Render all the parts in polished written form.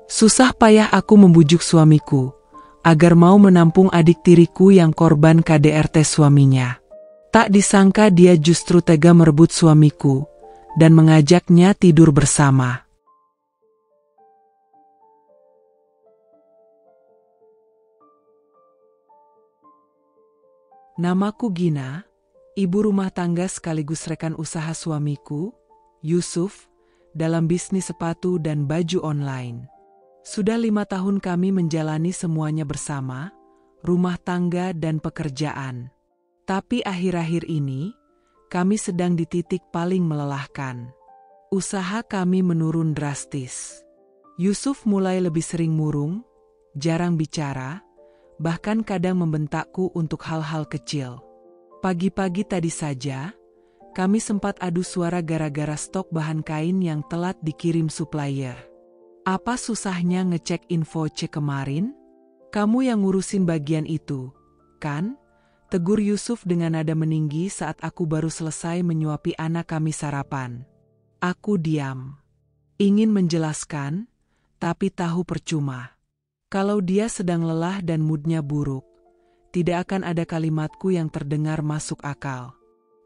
Susah payah aku membujuk suamiku agar mau menampung adik tiriku yang korban KDRT suaminya. Tak disangka dia justru tega merebut suamiku dan mengajaknya tidur bersama. Namaku Gina, ibu rumah tangga sekaligus rekan usaha suamiku, Yusuf, dalam bisnis sepatu dan baju online. Sudah 5 tahun kami menjalani semuanya bersama, rumah tangga dan pekerjaan. Tapi akhir-akhir ini, kami sedang di titik paling melelahkan. Usaha kami menurun drastis. Yusuf mulai lebih sering murung, jarang bicara, bahkan kadang membentakku untuk hal-hal kecil. Pagi-pagi tadi saja, kami sempat adu suara gara-gara stok bahan kain yang telat dikirim supplier. Apa susahnya ngecek info cek kemarin? Kamu yang ngurusin bagian itu, kan? Tegur Yusuf dengan nada meninggi saat aku baru selesai menyuapi anak kami sarapan. Aku diam. Ingin menjelaskan, tapi tahu percuma. Kalau dia sedang lelah dan moodnya buruk, tidak akan ada kalimatku yang terdengar masuk akal.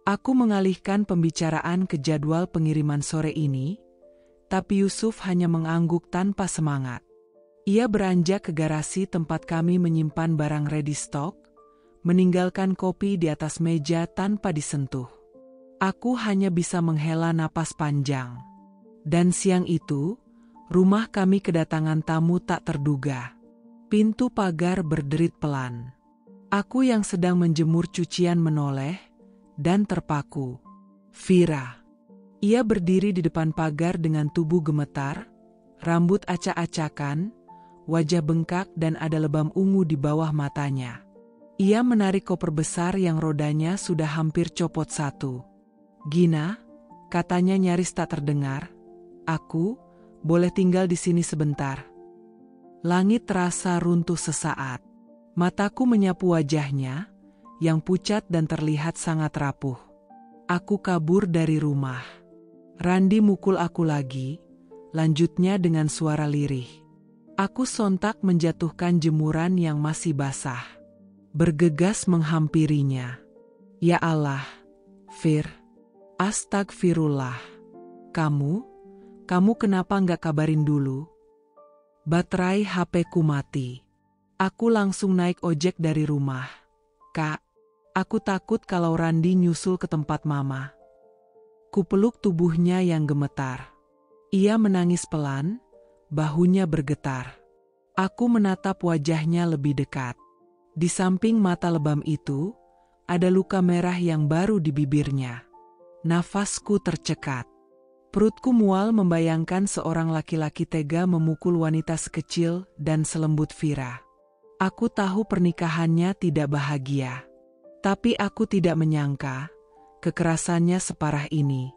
Aku mengalihkan pembicaraan ke jadwal pengiriman sore ini, tapi Yusuf hanya mengangguk tanpa semangat. Ia beranjak ke garasi tempat kami menyimpan barang ready stock, meninggalkan kopi di atas meja tanpa disentuh. Aku hanya bisa menghela napas panjang. Dan siang itu, rumah kami kedatangan tamu tak terduga. Pintu pagar berderit pelan. Aku yang sedang menjemur cucian menoleh dan terpaku. Vira. Ia berdiri di depan pagar dengan tubuh gemetar, rambut acak-acakan, wajah bengkak dan ada lebam ungu di bawah matanya. Ia menarik koper besar yang rodanya sudah hampir copot satu. Gina, katanya nyaris tak terdengar, aku boleh tinggal di sini sebentar. Langit terasa runtuh sesaat. Mataku menyapu wajahnya, yang pucat dan terlihat sangat rapuh. Aku kabur dari rumah. Randi mukul aku lagi, lanjutnya dengan suara lirih. Aku sontak menjatuhkan jemuran yang masih basah. Bergegas menghampirinya. Ya Allah, Fir, astagfirullah. Kamu kenapa nggak kabarin dulu? Baterai HP-ku mati. Aku langsung naik ojek dari rumah. Kak, aku takut kalau Randi nyusul ke tempat mama. Kupeluk tubuhnya yang gemetar. Ia menangis pelan, bahunya bergetar. Aku menatap wajahnya lebih dekat. Di samping mata lebam itu, ada luka merah yang baru di bibirnya. Nafasku tercekat. Perutku mual membayangkan seorang laki-laki tega memukul wanita sekecil dan selembut Vira. Aku tahu pernikahannya tidak bahagia. Tapi aku tidak menyangka, kekerasannya separah ini.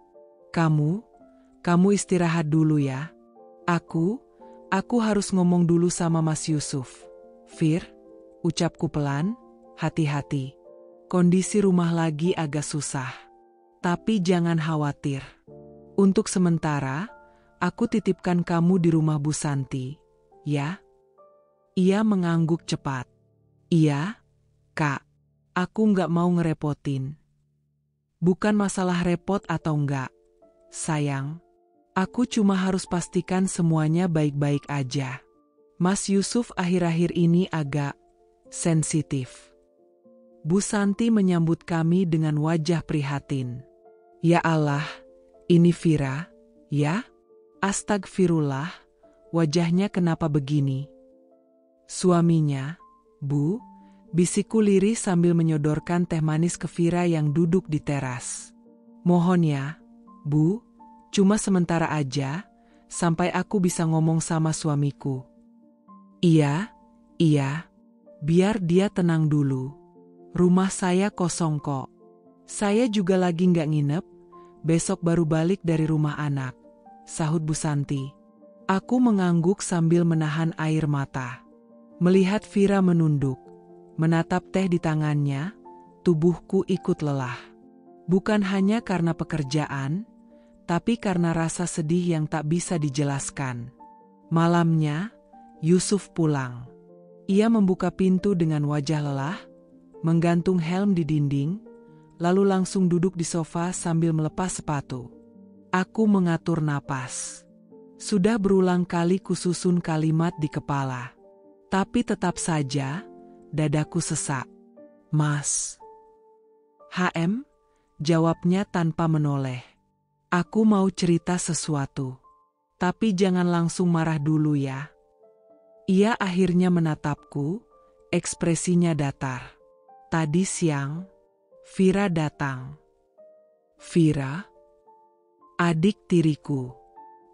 Kamu istirahat dulu ya. Aku harus ngomong dulu sama Mas Yusuf. Fir, ucapku pelan, hati-hati. Kondisi rumah lagi agak susah. Tapi jangan khawatir. Untuk sementara, aku titipkan kamu di rumah Bu Santi, ya? Ia mengangguk cepat. Iya, Kak. Aku nggak mau ngerepotin. Bukan masalah repot atau enggak, sayang. Aku cuma harus pastikan semuanya baik-baik aja. Mas Yusuf akhir-akhir ini agak sensitif. Bu Santi menyambut kami dengan wajah prihatin. Ya Allah, ini Vira, ya? Astagfirullah, wajahnya kenapa begini? Suaminya, Bu, bisikku lirih sambil menyodorkan teh manis ke Vira yang duduk di teras. Mohon ya, Bu, cuma sementara aja, sampai aku bisa ngomong sama suamiku. Iya, biar dia tenang dulu. Rumah saya kosong kok. Saya juga lagi nggak nginep, besok baru balik dari rumah anak, sahut Bu Santi. Aku mengangguk sambil menahan air mata. Melihat Vira menunduk, menatap teh di tangannya, tubuhku ikut lelah. Bukan hanya karena pekerjaan, tapi karena rasa sedih yang tak bisa dijelaskan. Malamnya, Yusuf pulang. Ia membuka pintu dengan wajah lelah, menggantung helm di dinding, lalu langsung duduk di sofa sambil melepas sepatu. Aku mengatur napas. Sudah berulang kali kususun kalimat di kepala. Tapi tetap saja, dadaku sesak. Mas. HM, jawabnya tanpa menoleh. Aku mau cerita sesuatu. Tapi jangan langsung marah dulu ya. Ia akhirnya menatapku, ekspresinya datar. Tadi siang, Vira datang. Vira? Adik tiriku.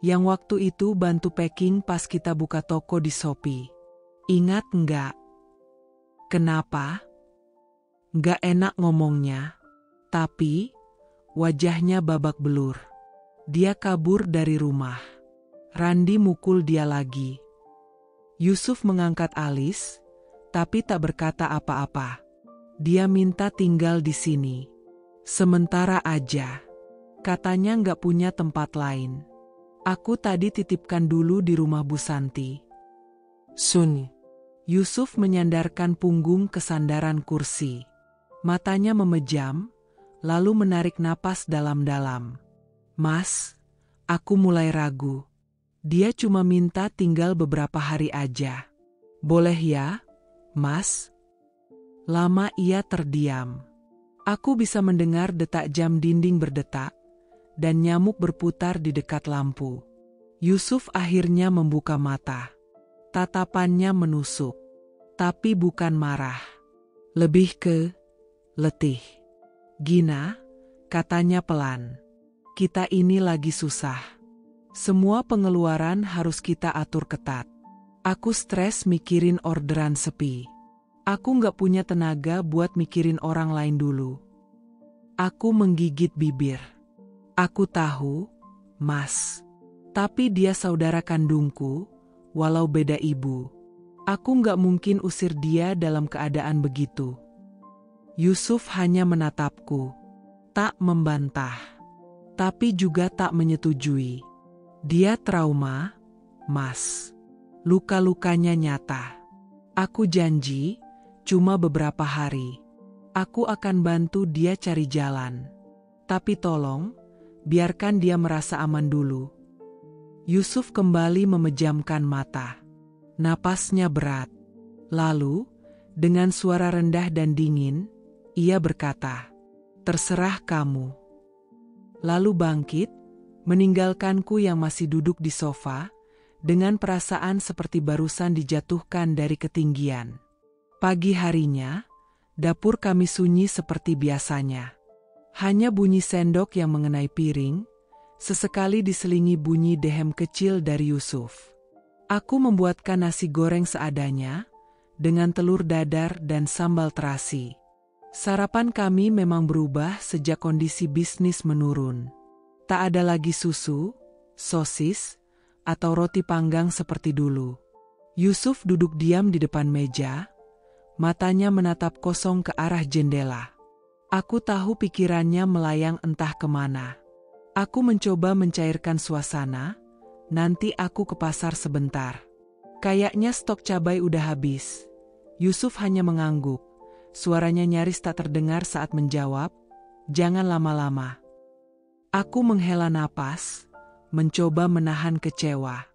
Yang waktu itu bantu packing pas kita buka toko di Shopee. Ingat enggak? Kenapa? Enggak enak ngomongnya. Tapi, wajahnya babak belur. Dia kabur dari rumah. Randi mukul dia lagi. Yusuf mengangkat alis, tapi tak berkata apa-apa. Dia minta tinggal di sini. Sementara aja. Katanya nggak punya tempat lain. Aku tadi titipkan dulu di rumah Bu Santi. Sun. Yusuf menyandarkan punggung ke sandaran kursi. Matanya memejam, lalu menarik napas dalam-dalam. Mas, aku mulai ragu. Dia cuma minta tinggal beberapa hari aja. Boleh ya, Mas? Lama ia terdiam. Aku bisa mendengar detak jam dinding berdetak, dan nyamuk berputar di dekat lampu. Yusuf akhirnya membuka mata. Tatapannya menusuk, tapi bukan marah. Lebih ke letih. Gina, katanya pelan. Kita ini lagi susah. Semua pengeluaran harus kita atur ketat. Aku stres mikirin orderan sepi. Aku nggak punya tenaga buat mikirin orang lain dulu. Aku menggigit bibir. Aku tahu, Mas. Tapi dia saudara kandungku, walau beda ibu. Aku nggak mungkin usir dia dalam keadaan begitu. Yusuf hanya menatapku. Tak membantah. Tapi juga tak menyetujui. Dia trauma, Mas. Luka-lukanya nyata. Aku janji, cuma beberapa hari. Aku akan bantu dia cari jalan. Tapi tolong, biarkan dia merasa aman dulu. Yusuf kembali memejamkan mata. Napasnya berat. Lalu, dengan suara rendah dan dingin, ia berkata, "Terserah kamu." Lalu bangkit, meninggalkanku yang masih duduk di sofa, dengan perasaan seperti barusan dijatuhkan dari ketinggian. Pagi harinya, dapur kami sunyi seperti biasanya. Hanya bunyi sendok yang mengenai piring, sesekali diselingi bunyi dehem kecil dari Yusuf. Aku membuatkan nasi goreng seadanya, dengan telur dadar dan sambal terasi. Sarapan kami memang berubah sejak kondisi bisnis menurun. Tak ada lagi susu, sosis, atau roti panggang seperti dulu. Yusuf duduk diam di depan meja, matanya menatap kosong ke arah jendela. Aku tahu pikirannya melayang entah kemana. Aku mencoba mencairkan suasana, nanti aku ke pasar sebentar. Kayaknya stok cabai udah habis. Yusuf hanya mengangguk, suaranya nyaris tak terdengar saat menjawab, "Jangan lama-lama." Aku menghela napas, mencoba menahan kecewa.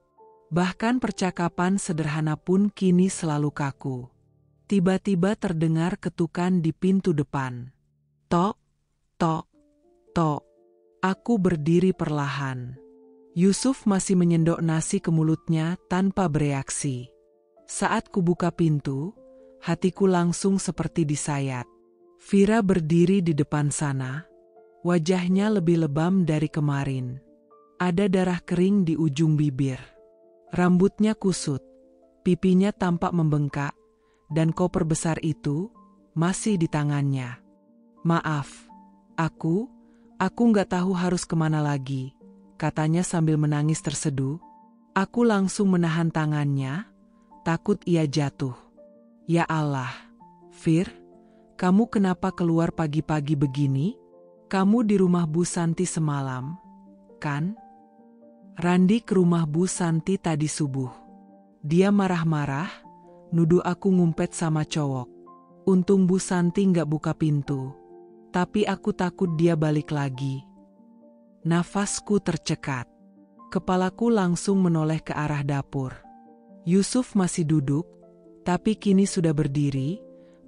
Bahkan percakapan sederhana pun kini selalu kaku. Tiba-tiba terdengar ketukan di pintu depan. Tok, tok, tok. Aku berdiri perlahan. Yusuf masih menyendok nasi ke mulutnya tanpa bereaksi. Saat kubuka pintu, hatiku langsung seperti disayat. Vira berdiri di depan sana. Wajahnya lebih lebam dari kemarin. Ada darah kering di ujung bibir. Rambutnya kusut, pipinya tampak membengkak, dan koper besar itu masih di tangannya. "Maaf, aku nggak tahu harus kemana lagi," katanya sambil menangis terseduh. Aku langsung menahan tangannya, takut ia jatuh. "Ya Allah, Vir, kamu kenapa keluar pagi-pagi begini? Kamu di rumah Bu Santi semalam, kan?" Randi ke rumah Bu Santi tadi subuh. Dia marah-marah, nuduh aku ngumpet sama cowok. Untung Bu Santi nggak buka pintu. Tapi aku takut dia balik lagi. Nafasku tercekat. Kepalaku langsung menoleh ke arah dapur. Yusuf masih duduk, tapi kini sudah berdiri,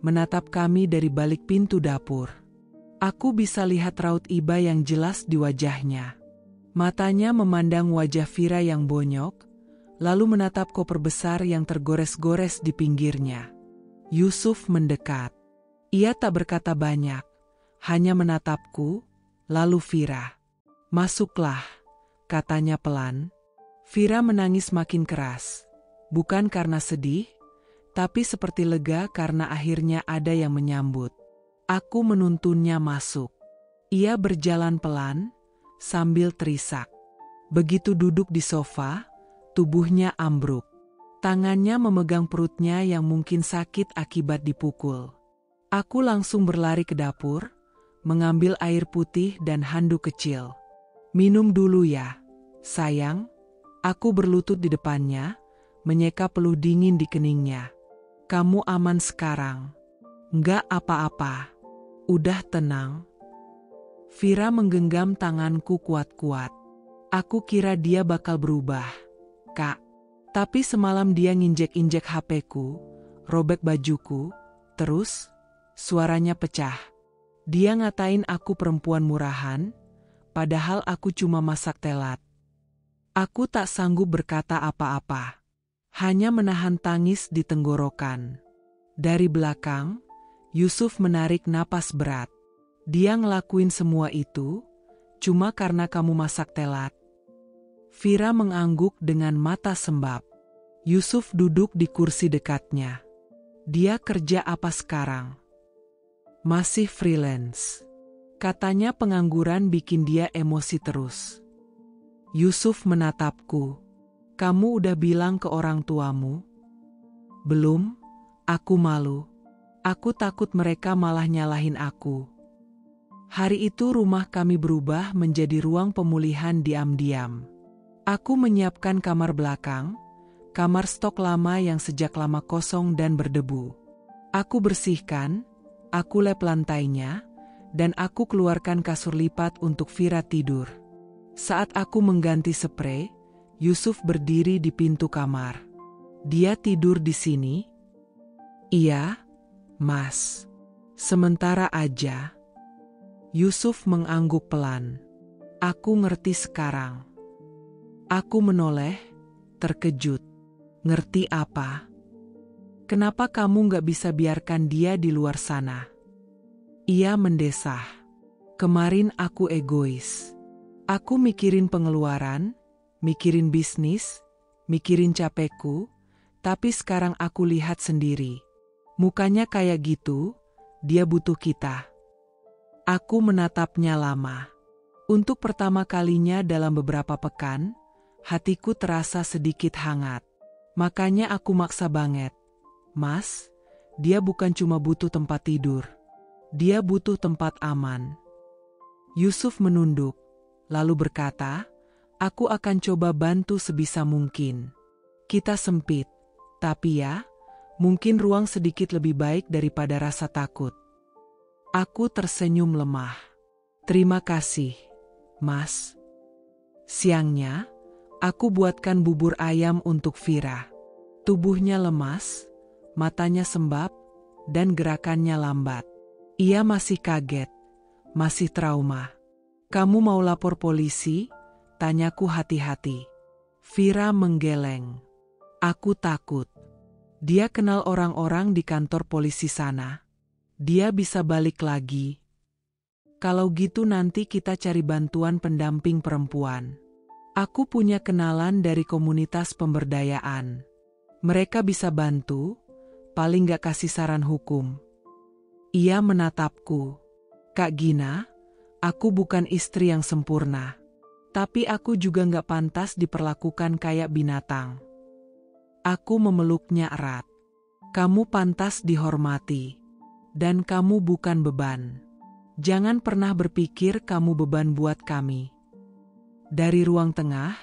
menatap kami dari balik pintu dapur. Aku bisa lihat raut iba yang jelas di wajahnya. Matanya memandang wajah Vira yang bonyok, lalu menatap koper besar yang tergores-gores di pinggirnya. Yusuf mendekat. Ia tak berkata banyak, hanya menatapku, lalu Vira. "Masuklah," katanya pelan. Vira menangis makin keras. Bukan karena sedih, tapi seperti lega karena akhirnya ada yang menyambut. Aku menuntunnya masuk. Ia berjalan pelan, sambil terisak. Begitu duduk di sofa, tubuhnya ambruk. Tangannya memegang perutnya yang mungkin sakit akibat dipukul. Aku langsung berlari ke dapur, mengambil air putih dan handuk kecil. "Minum dulu ya, sayang." Aku berlutut di depannya, menyeka peluh dingin di keningnya. "Kamu aman sekarang?" "Nggak apa-apa. Udah tenang." Vira menggenggam tanganku kuat-kuat. Aku kira dia bakal berubah, Kak. Tapi semalam dia nginjek-injek HP-ku, robek bajuku, terus suaranya pecah. Dia ngatain aku perempuan murahan, padahal aku cuma masak telat. Aku tak sanggup berkata apa-apa. Hanya menahan tangis di tenggorokan. Dari belakang, Yusuf menarik napas berat. "Dia ngelakuin semua itu, cuma karena kamu masak telat." Vira mengangguk dengan mata sembab. Yusuf duduk di kursi dekatnya. "Dia kerja apa sekarang?" "Masih freelance." Katanya pengangguran bikin dia emosi terus. Yusuf menatapku. "Kamu udah bilang ke orang tuamu?" "Belum, aku malu. Aku takut mereka malah nyalahin aku." Hari itu rumah kami berubah menjadi ruang pemulihan diam-diam. Aku menyiapkan kamar belakang, kamar stok lama yang sejak lama kosong dan berdebu. Aku bersihkan, aku lap lantainya, dan aku keluarkan kasur lipat untuk Vira tidur. Saat aku mengganti sprei, Yusuf berdiri di pintu kamar. "Dia tidur di sini?" "Iya, Mas. Sementara aja." Yusuf mengangguk pelan. "Aku ngerti sekarang." Aku menoleh, terkejut. "Ngerti apa? Kenapa kamu gak bisa biarkan dia di luar sana?" Ia mendesah. "Kemarin aku egois. Aku mikirin pengeluaran, mikirin bisnis, mikirin capekku, tapi sekarang aku lihat sendiri. Mukanya kayak gitu, dia butuh kita." Aku menatapnya lama. Untuk pertama kalinya dalam beberapa pekan, hatiku terasa sedikit hangat. Makanya aku maksa banget. "Mas, dia bukan cuma butuh tempat tidur. Dia butuh tempat aman." Yusuf menunduk, lalu berkata, "Aku akan coba bantu sebisa mungkin. Kita sempit, tapi ya, mungkin ruang sedikit lebih baik daripada rasa takut." Aku tersenyum lemah. "Terima kasih, Mas." Siangnya, aku buatkan bubur ayam untuk Vira. Tubuhnya lemas, matanya sembab, dan gerakannya lambat. Ia masih kaget, masih trauma. "Kamu mau lapor polisi?" tanyaku hati-hati. Vira menggeleng. "Aku takut. Dia kenal orang-orang di kantor polisi sana. Dia bisa balik lagi. Kalau gitu nanti kita cari bantuan pendamping perempuan. Aku punya kenalan dari komunitas pemberdayaan. Mereka bisa bantu, paling gak kasih saran hukum." Ia menatapku. "Kak Gina, aku bukan istri yang sempurna. Tapi aku juga gak pantas diperlakukan kayak binatang." Aku memeluknya erat. "Kamu pantas dihormati. Dan kamu bukan beban. Jangan pernah berpikir kamu beban buat kami." Dari ruang tengah,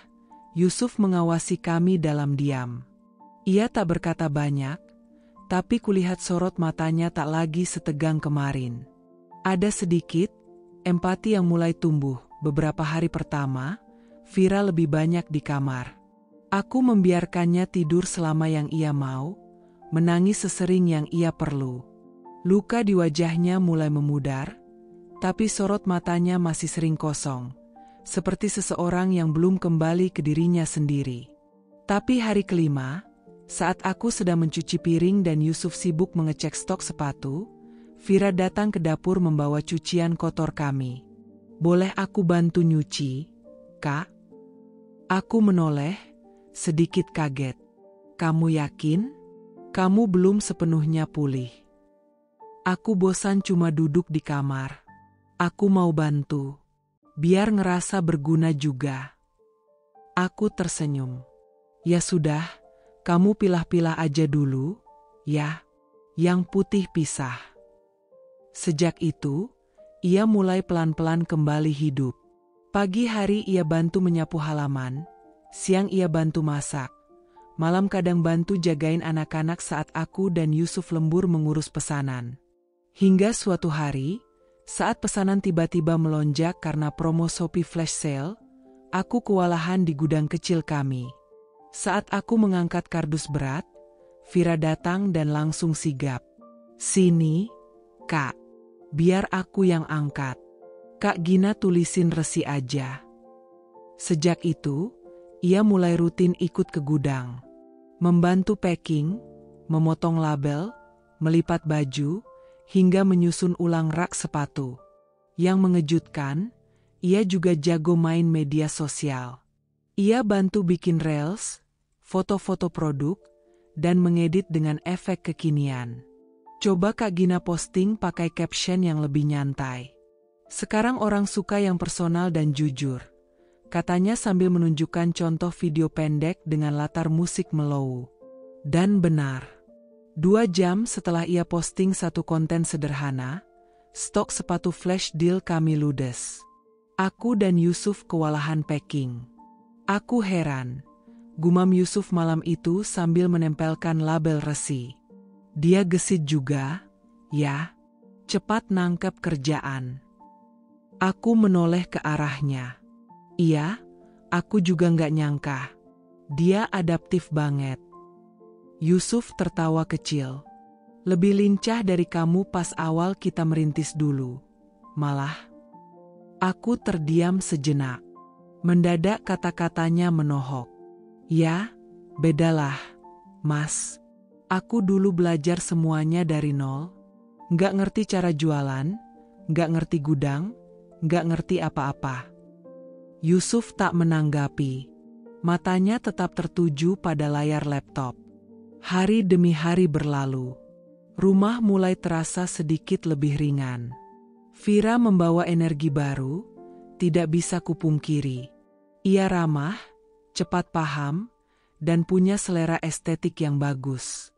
Yusuf mengawasi kami dalam diam. Ia tak berkata banyak, tapi kulihat sorot matanya tak lagi setegang kemarin. Ada sedikit empati yang mulai tumbuh. Beberapa hari pertama, Vira lebih banyak di kamar. Aku membiarkannya tidur selama yang ia mau, menangis sesering yang ia perlu. Luka di wajahnya mulai memudar, tapi sorot matanya masih sering kosong, seperti seseorang yang belum kembali ke dirinya sendiri. Tapi hari kelima, saat aku sedang mencuci piring dan Yusuf sibuk mengecek stok sepatu, Vira datang ke dapur membawa cucian kotor kami. "Boleh aku bantu nyuci, Kak?" Aku menoleh, sedikit kaget. "Kamu yakin? Kamu belum sepenuhnya pulih." "Aku bosan cuma duduk di kamar. Aku mau bantu. Biar ngerasa berguna juga." Aku tersenyum. "Ya sudah, kamu pilah-pilah aja dulu, ya. Yang putih pisah." Sejak itu, ia mulai pelan-pelan kembali hidup. Pagi hari ia bantu menyapu halaman, siang ia bantu masak, malam kadang bantu jagain anak-anak saat aku dan Yusuf lembur mengurus pesanan. Hingga suatu hari, saat pesanan tiba-tiba melonjak karena promo Shopee Flash Sale, aku kewalahan di gudang kecil kami. Saat aku mengangkat kardus berat, Vira datang dan langsung sigap. "Sini, Kak. Biar aku yang angkat. Kak Gina tulisin resi aja." Sejak itu, ia mulai rutin ikut ke gudang. Membantu packing, memotong label, melipat baju, hingga menyusun ulang rak sepatu. Yang mengejutkan, ia juga jago main media sosial. Ia bantu bikin reels, foto-foto produk, dan mengedit dengan efek kekinian. Coba Kak Gina posting pakai caption yang lebih nyantai. "Sekarang orang suka yang personal dan jujur," katanya sambil menunjukkan contoh video pendek dengan latar musik mellow. Dan benar. 2 jam setelah ia posting satu konten sederhana, stok sepatu flash deal kami ludes. Aku dan Yusuf kewalahan packing. "Aku heran," gumam Yusuf malam itu sambil menempelkan label resi. "Dia gesit juga, ya. Cepat nangkep kerjaan." Aku menoleh ke arahnya. "Iya, aku juga nggak nyangka. Dia adaptif banget." Yusuf tertawa kecil. "Lebih lincah dari kamu pas awal kita merintis dulu. Malah." Aku terdiam sejenak. Mendadak kata-katanya menohok. "Ya, bedalah, Mas. Aku dulu belajar semuanya dari nol. Nggak ngerti cara jualan, nggak ngerti gudang, nggak ngerti apa-apa." Yusuf tak menanggapi. Matanya tetap tertuju pada layar laptop. Hari demi hari berlalu. Rumah mulai terasa sedikit lebih ringan. Vira membawa energi baru, tidak bisa kupungkiri. Ia ramah, cepat paham, dan punya selera estetik yang bagus.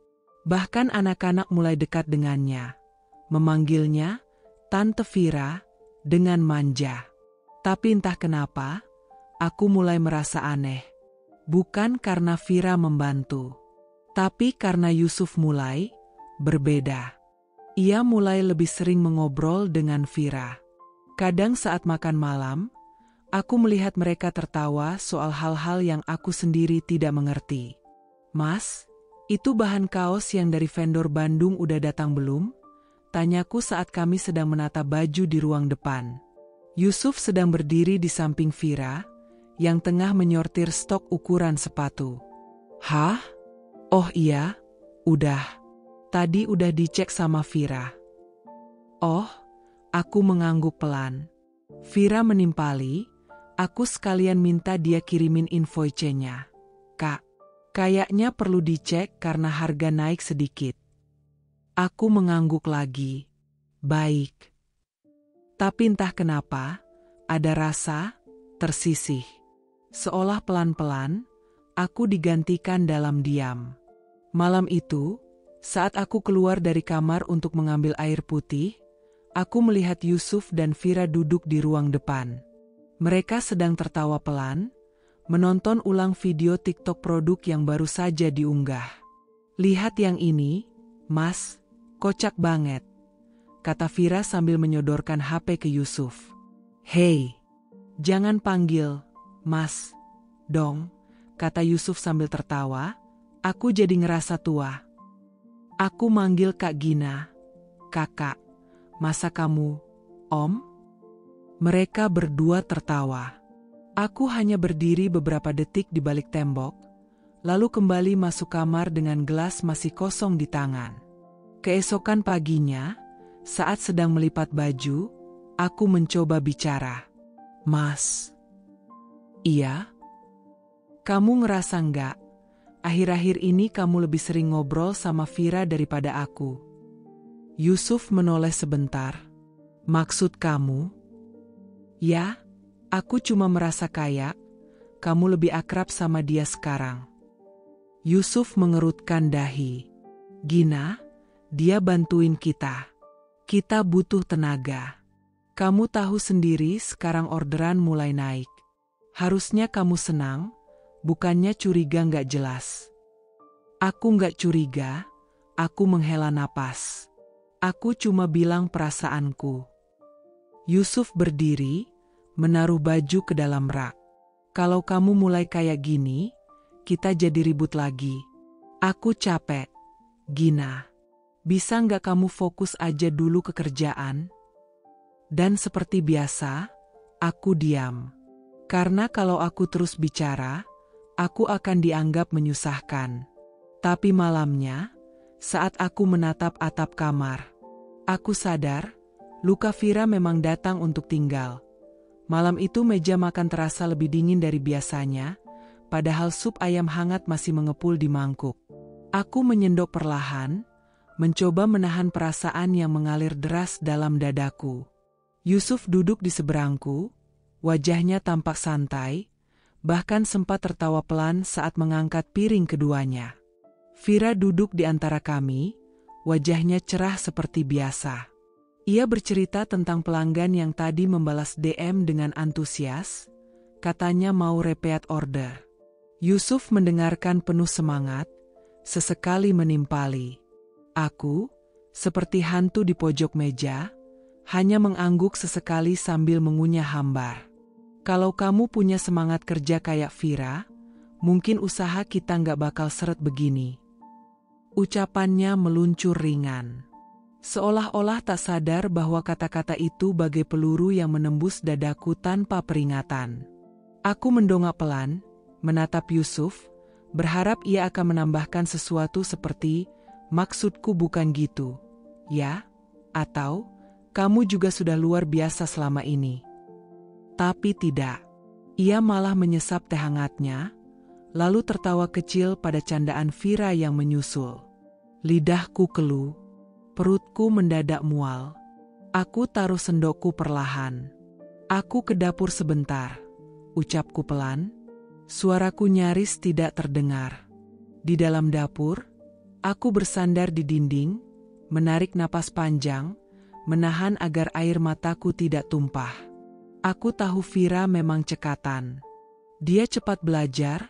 Bahkan anak-anak mulai dekat dengannya, memanggilnya Tante Vira dengan manja. Tapi entah kenapa, aku mulai merasa aneh. Bukan karena Vira membantu, tapi karena Yusuf mulai berbeda. Ia mulai lebih sering mengobrol dengan Vira. Kadang saat makan malam, aku melihat mereka tertawa soal hal-hal yang aku sendiri tidak mengerti. "Mas, itu bahan kaos yang dari vendor Bandung udah datang belum?" tanyaku saat kami sedang menata baju di ruang depan. Yusuf sedang berdiri di samping Vira, yang tengah menyortir stok ukuran sepatu. "Hah? Oh iya, udah. Tadi udah dicek sama Vira." "Oh," aku mengangguk pelan. Vira menimpali, aku sekalian minta dia kirimin invoice-nya. "Kak, kayaknya perlu dicek karena harga naik sedikit." Aku mengangguk lagi. "Baik." Tapi entah kenapa, ada rasa tersisih. Seolah pelan-pelan, aku digantikan dalam diam. Malam itu, saat aku keluar dari kamar untuk mengambil air putih, aku melihat Yusuf dan Vira duduk di ruang depan. Mereka sedang tertawa pelan, menonton ulang video TikTok produk yang baru saja diunggah. Lihat yang ini, Mas, kocak banget, kata Vira sambil menyodorkan HP ke Yusuf. Hei, jangan panggil, Mas, dong, kata Yusuf sambil tertawa. Aku jadi ngerasa tua. Aku manggil Kak Gina, Kakak, masa kamu, Om? Mereka berdua tertawa. Aku hanya berdiri beberapa detik di balik tembok, lalu kembali masuk kamar dengan gelas masih kosong di tangan. Keesokan paginya, saat sedang melipat baju, aku mencoba bicara. Mas. Iya? Kamu ngerasa nggak? Akhir-akhir ini kamu lebih sering ngobrol sama Vira daripada aku. Yusuf menoleh sebentar. Maksud kamu? Ya, aku cuma merasa kayak kamu lebih akrab sama dia sekarang. Yusuf mengerutkan dahi. Gina, dia bantuin kita. Kita butuh tenaga. Kamu tahu sendiri sekarang orderan mulai naik. Harusnya kamu senang, bukannya curiga nggak jelas. Aku nggak curiga, aku menghela napas. Aku cuma bilang perasaanku. Yusuf berdiri, menaruh baju ke dalam rak. Kalau kamu mulai kayak gini, kita jadi ribut lagi. Aku capek. Gina, bisa nggak kamu fokus aja dulu ke kerjaan? Dan seperti biasa, aku diam. Karena kalau aku terus bicara, aku akan dianggap menyusahkan. Tapi malamnya, saat aku menatap atap kamar, aku sadar, luka Vira memang datang untuk tinggal. Malam itu meja makan terasa lebih dingin dari biasanya, padahal sup ayam hangat masih mengepul di mangkuk. Aku menyendok perlahan, mencoba menahan perasaan yang mengalir deras dalam dadaku. Yusuf duduk di seberangku, wajahnya tampak santai, bahkan sempat tertawa pelan saat mengangkat piring keduanya. Vira duduk di antara kami, wajahnya cerah seperti biasa. Ia bercerita tentang pelanggan yang tadi membalas DM dengan antusias, katanya mau repeat order. Yusuf mendengarkan penuh semangat, sesekali menimpali. Aku, seperti hantu di pojok meja, hanya mengangguk sesekali sambil mengunyah hambar. Kalau kamu punya semangat kerja kayak Vira, mungkin usaha kita nggak bakal seret begini. Ucapannya meluncur ringan. Seolah-olah tak sadar bahwa kata-kata itu bagai peluru yang menembus dadaku tanpa peringatan. Aku mendongak pelan, menatap Yusuf, berharap ia akan menambahkan sesuatu seperti, maksudku bukan gitu, ya? Atau, kamu juga sudah luar biasa selama ini. Tapi tidak. Ia malah menyesap teh hangatnya, lalu tertawa kecil pada candaan Vira yang menyusul. Lidahku keluh, perutku mendadak mual. Aku taruh sendokku perlahan. Aku ke dapur sebentar, ucapku pelan. Suaraku nyaris tidak terdengar. Di dalam dapur, aku bersandar di dinding, menarik napas panjang, menahan agar air mataku tidak tumpah. Aku tahu Vira memang cekatan. Dia cepat belajar,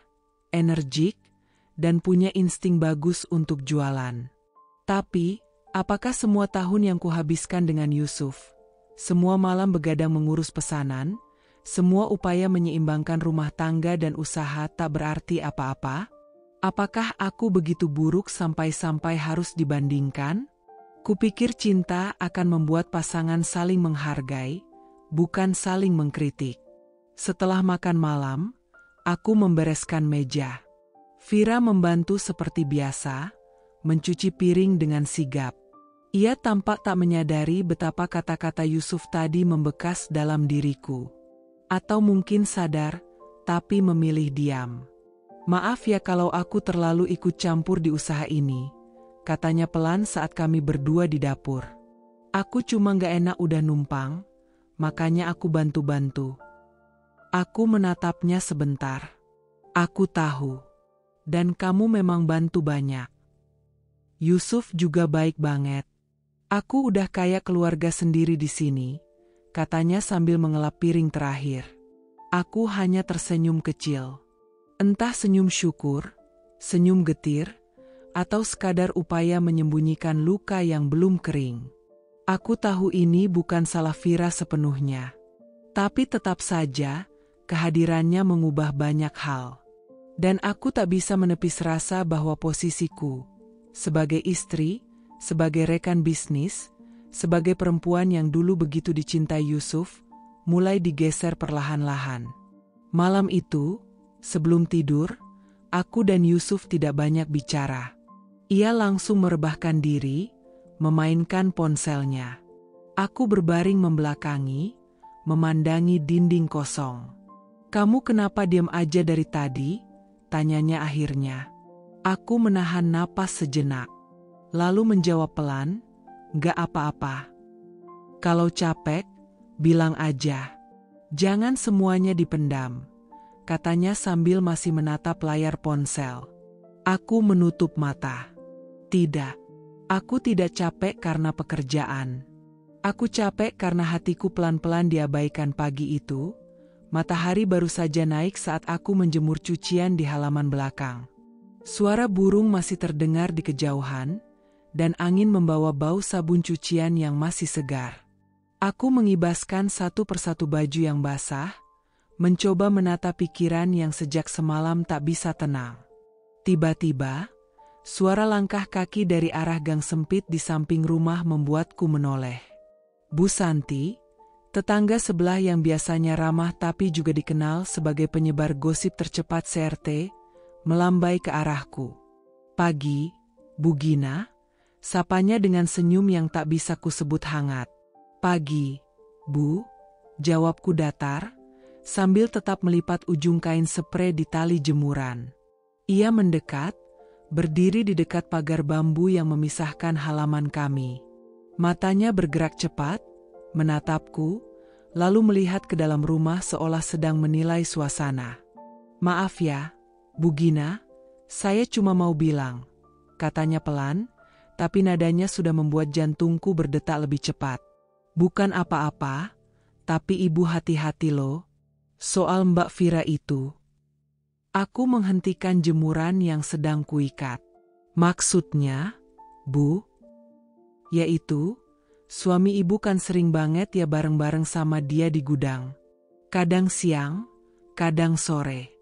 energik, dan punya insting bagus untuk jualan. Tapi, apakah semua tahun yang kuhabiskan dengan Yusuf, semua malam begadang mengurus pesanan, semua upaya menyeimbangkan rumah tangga dan usaha tak berarti apa-apa? Apakah aku begitu buruk sampai-sampai harus dibandingkan? Kupikir cinta akan membuat pasangan saling menghargai, bukan saling mengkritik. Setelah makan malam, aku membereskan meja. Vira membantu seperti biasa, mencuci piring dengan sigap. Ia tampak tak menyadari betapa kata-kata Yusuf tadi membekas dalam diriku. Atau mungkin sadar, tapi memilih diam. Maaf ya kalau aku terlalu ikut campur di usaha ini, katanya pelan saat kami berdua di dapur. Aku cuma gak enak udah numpang, makanya aku bantu-bantu. Aku menatapnya sebentar. Aku tahu. Dan kamu memang bantu banyak. Yusuf juga baik banget. Aku udah kayak keluarga sendiri di sini, katanya sambil mengelap piring terakhir. Aku hanya tersenyum kecil. Entah senyum syukur, senyum getir, atau sekadar upaya menyembunyikan luka yang belum kering. Aku tahu ini bukan salah Vira sepenuhnya. Tapi tetap saja, kehadirannya mengubah banyak hal. Dan aku tak bisa menepis rasa bahwa posisiku, sebagai istri, sebagai rekan bisnis, sebagai perempuan yang dulu begitu dicintai Yusuf, mulai digeser perlahan-lahan. Malam itu, sebelum tidur, aku dan Yusuf tidak banyak bicara. Ia langsung merebahkan diri, memainkan ponselnya. Aku berbaring membelakangi, memandangi dinding kosong. "Kamu kenapa diam aja dari tadi?" tanyanya akhirnya. Aku menahan napas sejenak, lalu menjawab pelan, "Gak apa-apa. Kalau capek, bilang aja. Jangan semuanya dipendam," katanya sambil masih menatap layar ponsel. Aku menutup mata. Tidak, aku tidak capek karena pekerjaan. Aku capek karena hatiku pelan-pelan diabaikan pagi itu. Matahari baru saja naik saat aku menjemur cucian di halaman belakang. Suara burung masih terdengar di kejauhan, dan angin membawa bau sabun cucian yang masih segar. Aku mengibaskan satu persatu baju yang basah, mencoba menata pikiran yang sejak semalam tak bisa tenang. Tiba-tiba, suara langkah kaki dari arah gang sempit di samping rumah membuatku menoleh. Bu Santi, tetangga sebelah yang biasanya ramah tapi juga dikenal sebagai penyebar gosip tercepat CRT, melambai ke arahku. "Pagi, Bu Gina," sapanya dengan senyum yang tak bisa kusebut hangat. "Pagi, Bu," jawabku datar, sambil tetap melipat ujung kain spray di tali jemuran. Ia mendekat, berdiri di dekat pagar bambu yang memisahkan halaman kami. Matanya bergerak cepat, menatapku, lalu melihat ke dalam rumah seolah sedang menilai suasana. "Maaf ya, Bu Gina, saya cuma mau bilang," katanya pelan, tapi nadanya sudah membuat jantungku berdetak lebih cepat. "Bukan apa-apa, tapi Ibu hati-hati loh, soal Mbak Vira itu." Aku menghentikan jemuran yang sedang kuikat. "Maksudnya, Bu?" "Yaitu, suami Ibu kan sering banget ya bareng-bareng sama dia di gudang. Kadang siang, kadang sore.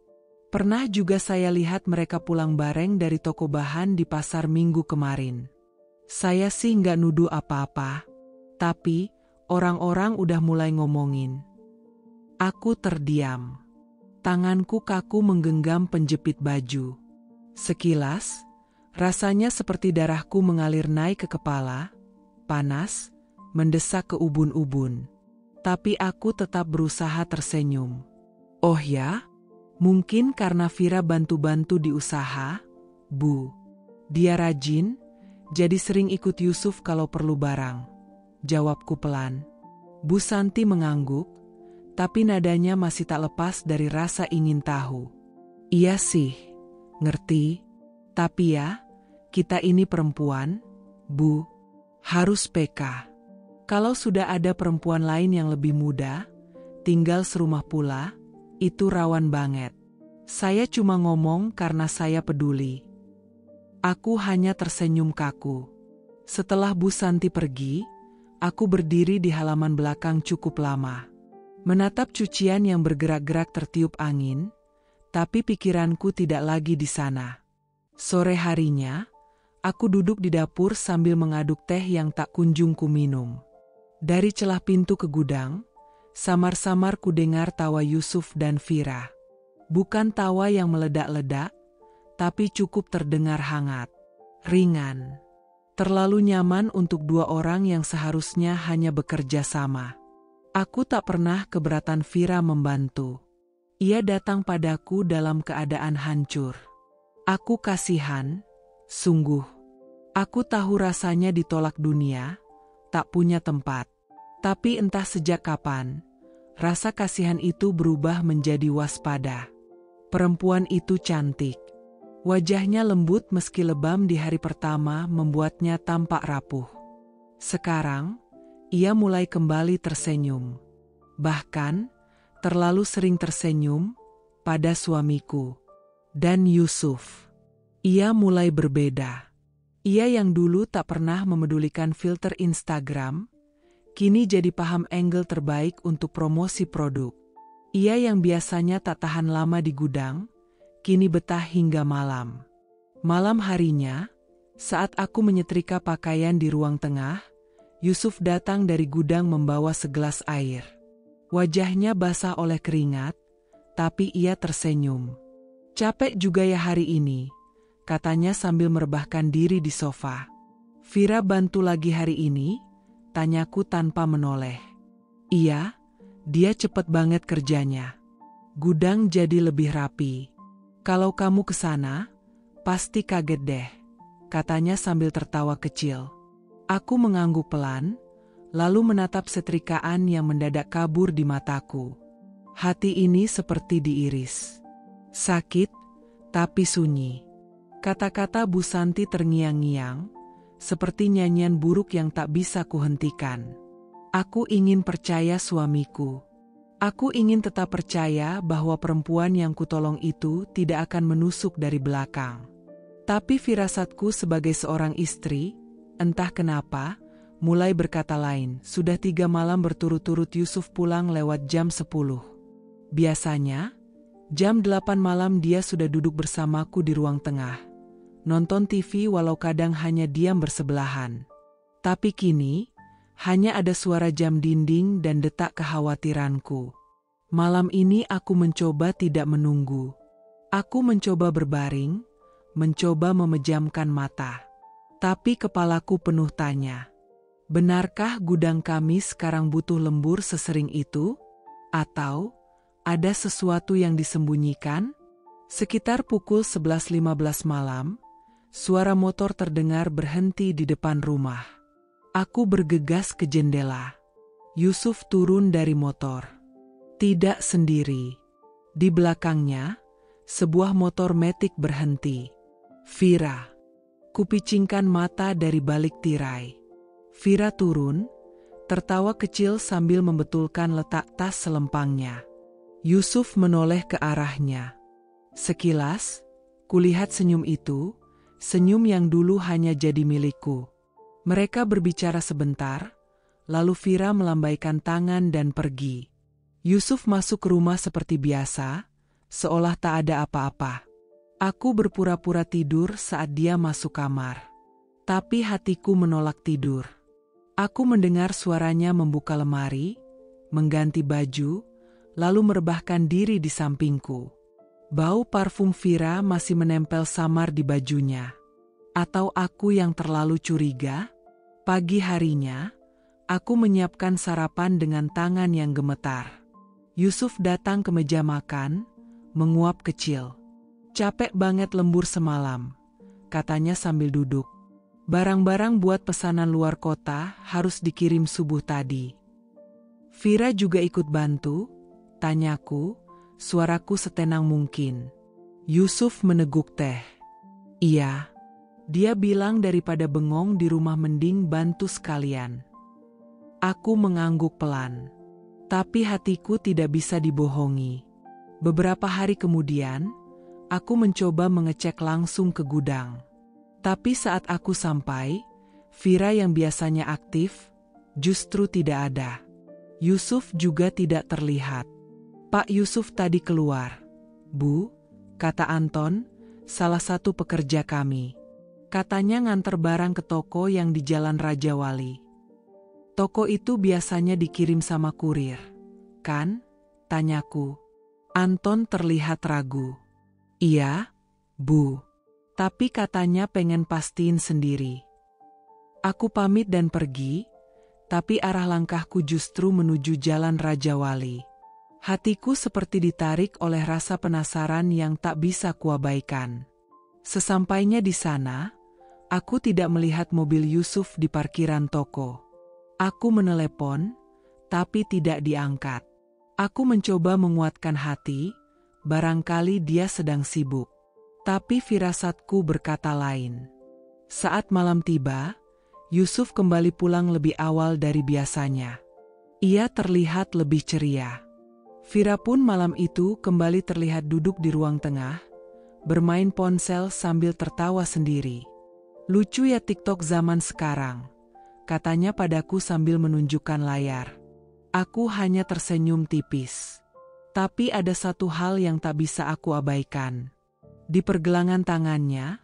Pernah juga saya lihat mereka pulang bareng dari toko bahan di pasar minggu kemarin. Saya sih nggak nuduh apa-apa, tapi orang-orang udah mulai ngomongin." Aku terdiam. Tanganku kaku menggenggam penjepit baju. Sekilas, rasanya seperti darahku mengalir naik ke kepala, panas, mendesak ke ubun-ubun. Tapi aku tetap berusaha tersenyum. "Oh ya? Mungkin karena Vira bantu-bantu di usaha, Bu. Dia rajin, jadi sering ikut Yusuf kalau perlu barang," jawabku pelan. Bu Santi mengangguk, tapi nadanya masih tak lepas dari rasa ingin tahu. "Iya sih, ngerti. Tapi ya, kita ini perempuan, Bu. Harus peka. Kalau sudah ada perempuan lain yang lebih muda, tinggal serumah pula, itu rawan banget. Saya cuma ngomong karena saya peduli." Aku hanya tersenyum kaku. Setelah Bu Santi pergi, aku berdiri di halaman belakang cukup lama. Menatap cucian yang bergerak-gerak tertiup angin, tapi pikiranku tidak lagi di sana. Sore harinya, aku duduk di dapur sambil mengaduk teh yang tak kunjung ku minum. Dari celah pintu ke gudang, samar-samar ku dengar tawa Yusuf dan Vira. Bukan tawa yang meledak-ledak, tapi cukup terdengar hangat, ringan. Terlalu nyaman untuk dua orang yang seharusnya hanya bekerja sama. Aku tak pernah keberatan Vira membantu. Ia datang padaku dalam keadaan hancur. Aku kasihan, sungguh. Aku tahu rasanya ditolak dunia, tak punya tempat. Tapi entah sejak kapan, rasa kasihan itu berubah menjadi waspada. Perempuan itu cantik. Wajahnya lembut meski lebam di hari pertama membuatnya tampak rapuh. Sekarang, ia mulai kembali tersenyum. Bahkan, terlalu sering tersenyum pada suamiku. Dan Yusuf. Ia mulai berbeda. Ia yang dulu tak pernah memedulikan filter Instagram, kini jadi paham angle terbaik untuk promosi produk. Ia yang biasanya tak tahan lama di gudang, kini betah hingga malam. Malam harinya, saat aku menyetrika pakaian di ruang tengah, Yusuf datang dari gudang membawa segelas air. Wajahnya basah oleh keringat, tapi ia tersenyum. "Capek juga ya hari ini," katanya sambil merebahkan diri di sofa. "Vira bantu lagi hari ini?" tanyaku tanpa menoleh. "Iya, dia cepet banget kerjanya. Gudang jadi lebih rapi. Kalau kamu ke sana, pasti kaget deh," katanya sambil tertawa kecil. Aku mengangguk pelan, lalu menatap setrikaan yang mendadak kabur di mataku. Hati ini seperti diiris. Sakit, tapi sunyi. Kata-kata Bu Santi terngiang-ngiang, seperti nyanyian buruk yang tak bisa kuhentikan. Aku ingin percaya suamiku. Aku ingin tetap percaya bahwa perempuan yang kutolong itu tidak akan menusuk dari belakang. Tapi firasatku sebagai seorang istri, entah kenapa, mulai berkata lain. Sudah 3 malam berturut-turut Yusuf pulang lewat jam 10. Biasanya, jam 8 malam dia sudah duduk bersamaku di ruang tengah, nonton TV walau kadang hanya diam bersebelahan. Tapi kini, hanya ada suara jam dinding dan detak kekhawatiranku. Malam ini aku mencoba tidak menunggu. Aku mencoba berbaring, mencoba memejamkan mata. Tapi kepalaku penuh tanya. Benarkah gudang kami sekarang butuh lembur sesering itu? Atau ada sesuatu yang disembunyikan? Sekitar pukul 11.15 malam, suara motor terdengar berhenti di depan rumah. Aku bergegas ke jendela. Yusuf turun dari motor. Tidak sendiri. Di belakangnya, sebuah motor metik berhenti. "Vira." Kupicingkan mata dari balik tirai. Vira turun, tertawa kecil sambil membetulkan letak tas selempangnya. Yusuf menoleh ke arahnya. Sekilas, kulihat senyum itu, senyum yang dulu hanya jadi milikku. Mereka berbicara sebentar, lalu Vira melambaikan tangan dan pergi. Yusuf masuk ke rumah seperti biasa, seolah tak ada apa-apa. Aku berpura-pura tidur saat dia masuk kamar. Tapi hatiku menolak tidur. Aku mendengar suaranya membuka lemari, mengganti baju, lalu merebahkan diri di sampingku. Bau parfum Vira masih menempel samar di bajunya. Atau aku yang terlalu curiga? Pagi harinya, aku menyiapkan sarapan dengan tangan yang gemetar. Yusuf datang ke meja makan, menguap kecil. "Capek banget lembur semalam," katanya sambil duduk. "Barang-barang buat pesanan luar kota harus dikirim subuh tadi." "Vira juga ikut bantu?" tanyaku, suaraku setenang mungkin. Yusuf meneguk teh. "Iya." Dia bilang daripada bengong di rumah mending bantu sekalian. Aku mengangguk pelan. Tapi hatiku tidak bisa dibohongi. Beberapa hari kemudian, aku mencoba mengecek langsung ke gudang. Tapi saat aku sampai, Vira yang biasanya aktif, justru tidak ada. Yusuf juga tidak terlihat. "Pak Yusuf tadi keluar, Bu," kata Anton, salah satu pekerja kami. "Katanya nganter barang ke toko yang di Jalan Raja Wali." "Toko itu biasanya dikirim sama kurir, kan?" tanyaku. Anton terlihat ragu. "Iya, Bu. Tapi katanya pengen pastiin sendiri." Aku pamit dan pergi, tapi arah langkahku justru menuju Jalan Raja Wali. Hatiku seperti ditarik oleh rasa penasaran yang tak bisa kuabaikan. Sesampainya di sana, aku tidak melihat mobil Yusuf di parkiran toko. Aku menelepon, tapi tidak diangkat. Aku mencoba menguatkan hati, barangkali dia sedang sibuk. Tapi firasatku berkata lain. Saat malam tiba, Yusuf kembali pulang lebih awal dari biasanya. Ia terlihat lebih ceria. Vira pun malam itu kembali terlihat duduk di ruang tengah, bermain ponsel sambil tertawa sendiri. Lucu ya TikTok zaman sekarang, katanya padaku sambil menunjukkan layar. Aku hanya tersenyum tipis. Tapi ada satu hal yang tak bisa aku abaikan. Di pergelangan tangannya,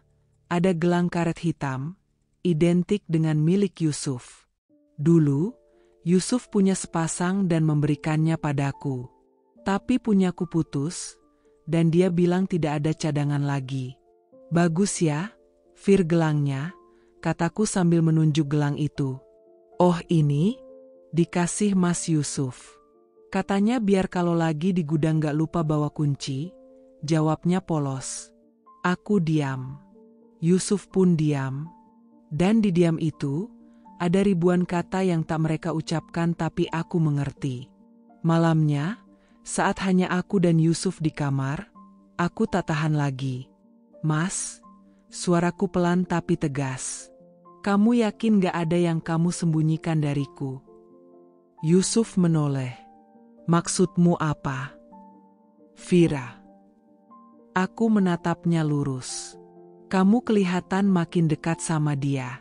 ada gelang karet hitam, identik dengan milik Yusuf. Dulu, Yusuf punya sepasang dan memberikannya padaku. Tapi punyaku putus, dan dia bilang tidak ada cadangan lagi. Bagus ya, Fir gelangnya, kataku sambil menunjuk gelang itu. Oh ini? Dikasih Mas Yusuf. Katanya biar kalau lagi di gudang gak lupa bawa kunci, jawabnya polos. Aku diam. Yusuf pun diam. Dan di diam itu, ada ribuan kata yang tak mereka ucapkan tapi aku mengerti. Malamnya, saat hanya aku dan Yusuf di kamar, aku tak tahan lagi. Mas, suaraku pelan tapi tegas. Kamu yakin gak ada yang kamu sembunyikan dariku? Yusuf menoleh. Maksudmu apa? Fira. Aku menatapnya lurus. Kamu kelihatan makin dekat sama dia.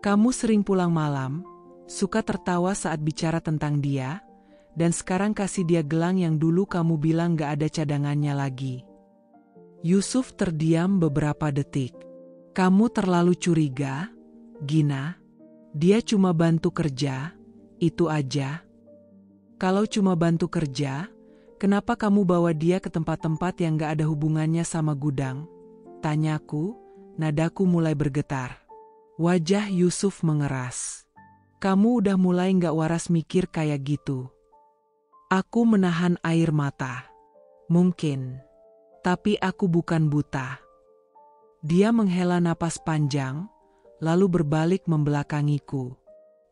Kamu sering pulang malam, suka tertawa saat bicara tentang dia, dan sekarang kasih dia gelang yang dulu kamu bilang gak ada cadangannya lagi. Yusuf terdiam beberapa detik. Kamu terlalu curiga, Gina. Dia cuma bantu kerja, itu aja. Kalau cuma bantu kerja, kenapa kamu bawa dia ke tempat-tempat yang gak ada hubungannya sama gudang? Tanyaku, nadaku mulai bergetar. Wajah Yusuf mengeras. Kamu udah mulai gak waras mikir kayak gitu. Aku menahan air mata. Mungkin. Tapi aku bukan buta. Dia menghela napas panjang, lalu berbalik membelakangiku.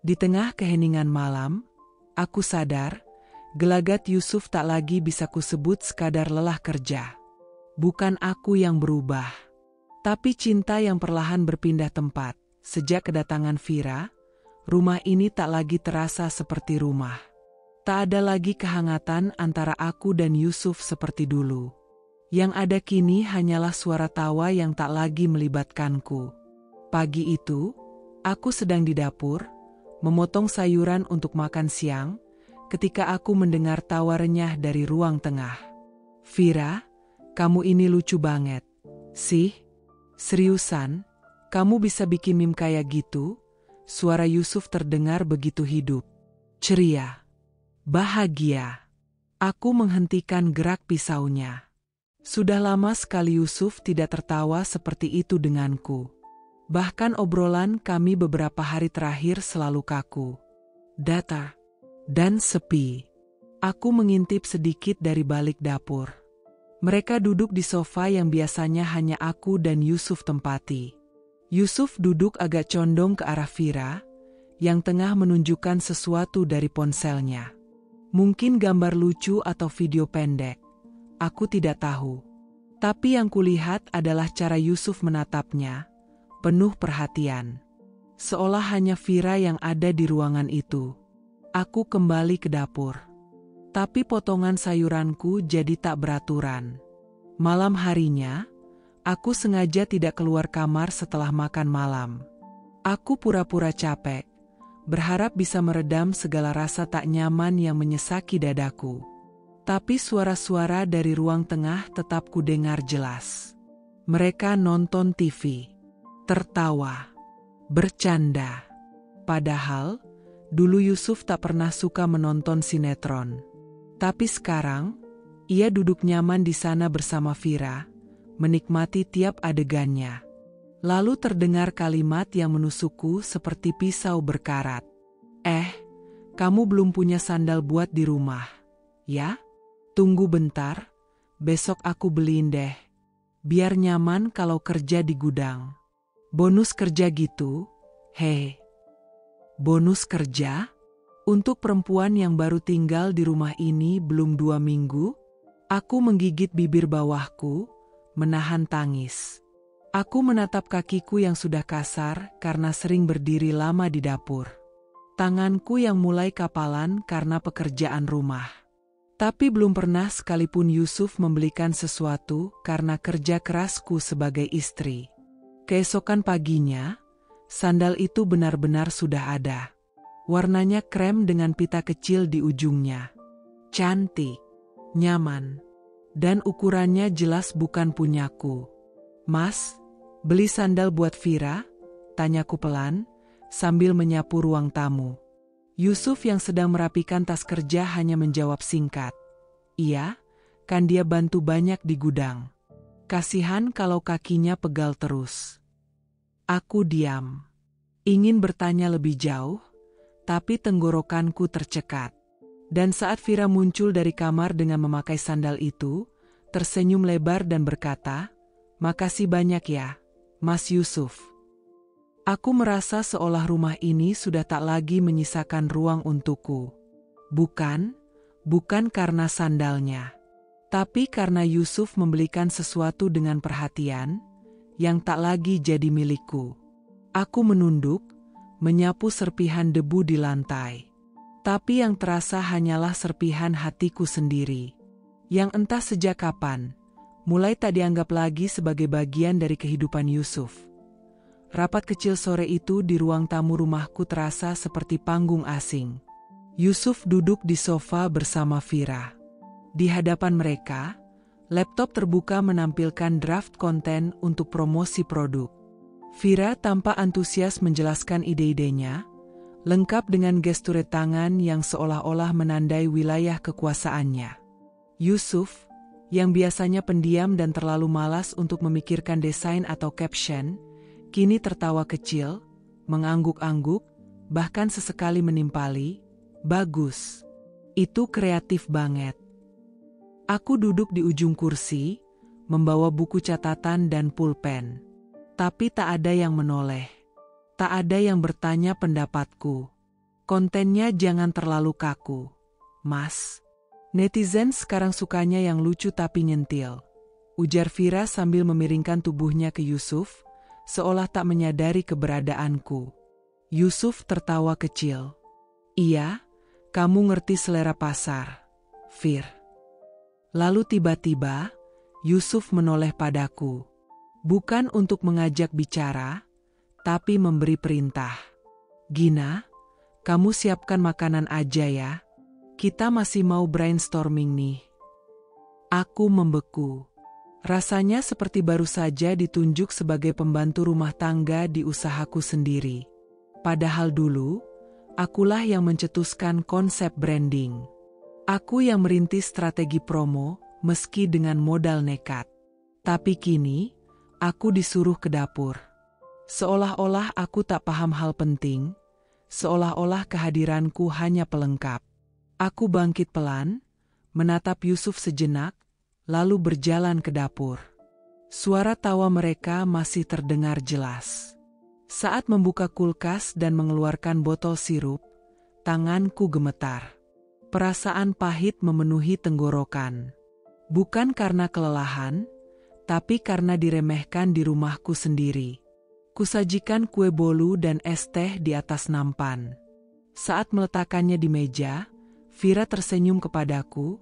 Di tengah keheningan malam, aku sadar, gelagat Yusuf tak lagi bisa kusebut sekadar lelah kerja. Bukan aku yang berubah, tapi cinta yang perlahan berpindah tempat. Sejak kedatangan Fira, rumah ini tak lagi terasa seperti rumah. Tak ada lagi kehangatan antara aku dan Yusuf seperti dulu. Yang ada kini hanyalah suara tawa yang tak lagi melibatkanku. Pagi itu, aku sedang di dapur, memotong sayuran untuk makan siang, ketika aku mendengar tawa renyah dari ruang tengah. Fira, kamu ini lucu banget. Sih? Seriusan? Kamu bisa bikin meme kayak gitu? Suara Yusuf terdengar begitu hidup. Ceria. Bahagia. Aku menghentikan gerak pisaunya. Sudah lama sekali Yusuf tidak tertawa seperti itu denganku. Bahkan obrolan kami beberapa hari terakhir selalu kaku, datar, dan sepi. Aku mengintip sedikit dari balik dapur. Mereka duduk di sofa yang biasanya hanya aku dan Yusuf tempati. Yusuf duduk agak condong ke arah Fira, yang tengah menunjukkan sesuatu dari ponselnya. Mungkin gambar lucu atau video pendek. Aku tidak tahu. Tapi yang kulihat adalah cara Yusuf menatapnya, penuh perhatian. Seolah hanya Fira yang ada di ruangan itu. Aku kembali ke dapur. Tapi potongan sayuranku jadi tak beraturan. Malam harinya, aku sengaja tidak keluar kamar setelah makan malam. Aku pura-pura capek, berharap bisa meredam segala rasa tak nyaman yang menyesaki dadaku. Tapi suara-suara dari ruang tengah tetap kudengar jelas. Mereka nonton TV, tertawa, bercanda. Padahal, dulu Yusuf tak pernah suka menonton sinetron. Tapi sekarang, ia duduk nyaman di sana bersama Fira, menikmati tiap adegannya. Lalu terdengar kalimat yang menusukku seperti pisau berkarat. Kamu belum punya sandal buat di rumah, ya? Tunggu bentar, besok aku beliin deh. Biar nyaman kalau kerja di gudang. Bonus kerja gitu, hei. Bonus kerja? Untuk perempuan yang baru tinggal di rumah ini belum 2 minggu, aku menggigit bibir bawahku, menahan tangis. Aku menatap kakiku yang sudah kasar karena sering berdiri lama di dapur. Tanganku yang mulai kapalan karena pekerjaan rumah. Tapi belum pernah sekalipun Yusuf membelikan sesuatu karena kerja kerasku sebagai istri. Keesokan paginya, Sandal itu benar-benar sudah ada. Warnanya krem dengan pita kecil di ujungnya. Cantik, nyaman, dan ukurannya jelas bukan punyaku. "Mas, beli sandal buat Vira?" tanyaku pelan, sambil menyapu ruang tamu. Yusuf yang sedang merapikan tas kerja hanya menjawab singkat. "Iya, kan dia bantu banyak di gudang. Kasihan kalau kakinya pegal terus." Aku diam. Ingin bertanya lebih jauh, tapi tenggorokanku tercekat. Dan saat Vira muncul dari kamar dengan memakai sandal itu, tersenyum lebar dan berkata, "Makasih banyak ya, Mas Yusuf." Aku merasa seolah rumah ini sudah tak lagi menyisakan ruang untukku. Bukan karena sandalnya, tapi karena Yusuf membelikan sesuatu dengan perhatian yang tak lagi jadi milikku. Aku menunduk, menyapu serpihan debu di lantai. Tapi yang terasa hanyalah serpihan hatiku sendiri. Yang entah sejak kapan, mulai tak dianggap lagi sebagai bagian dari kehidupan Yusuf. Rapat kecil sore itu di ruang tamu rumahku terasa seperti panggung asing. Yusuf duduk di sofa bersama Vira. Di hadapan mereka, laptop terbuka menampilkan draft konten untuk promosi produk. Vira tampak antusias menjelaskan ide-idenya, lengkap dengan gestur tangan yang seolah-olah menandai wilayah kekuasaannya. Yusuf, yang biasanya pendiam dan terlalu malas untuk memikirkan desain atau caption, kini tertawa kecil, mengangguk-angguk, bahkan sesekali menimpali, "Bagus. Itu kreatif banget." Aku duduk di ujung kursi, membawa buku catatan dan pulpen. Tapi tak ada yang menoleh. Tak ada yang bertanya pendapatku. "Kontennya jangan terlalu kaku, Mas. Netizen sekarang sukanya yang lucu tapi nyentil," ujar Vira sambil memiringkan tubuhnya ke Yusuf, seolah tak menyadari keberadaanku. Yusuf tertawa kecil. "Iya, kamu ngerti selera pasar, Vir." Lalu tiba-tiba, Yusuf menoleh padaku. Bukan untuk mengajak bicara, tapi memberi perintah. "Gina, kamu siapkan makanan aja ya. Kita masih mau brainstorming nih." Aku membeku. Rasanya seperti baru saja ditunjuk sebagai pembantu rumah tangga di usahaku sendiri. Padahal dulu, akulah yang mencetuskan konsep branding. Aku yang merintis strategi promo, meski dengan modal nekat. Tapi kini, aku disuruh ke dapur. Seolah-olah aku tak paham hal penting, seolah-olah kehadiranku hanya pelengkap. Aku bangkit pelan, menatap Yusuf sejenak, lalu berjalan ke dapur. Suara tawa mereka masih terdengar jelas. Saat membuka kulkas dan mengeluarkan botol sirup, tanganku gemetar. Perasaan pahit memenuhi tenggorokan. Bukan karena kelelahan, tapi karena diremehkan di rumahku sendiri. Kusajikan kue bolu dan es teh di atas nampan. Saat meletakkannya di meja, Vira tersenyum kepadaku.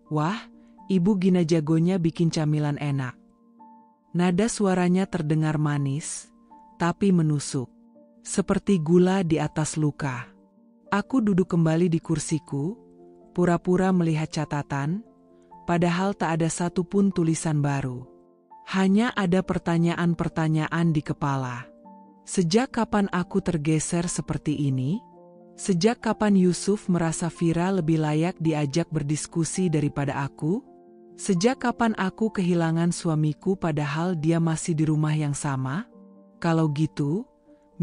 "Wah, Ibu Gina jagonya bikin camilan enak." Nada suaranya terdengar manis, tapi menusuk. Seperti gula di atas luka. Aku duduk kembali di kursiku, pura-pura melihat catatan, padahal tak ada satupun tulisan baru. Hanya ada pertanyaan-pertanyaan di kepala. Sejak kapan aku tergeser seperti ini? Sejak kapan Yusuf merasa Vira lebih layak diajak berdiskusi daripada aku? Sejak kapan aku kehilangan suamiku padahal dia masih di rumah yang sama? Kalau gitu,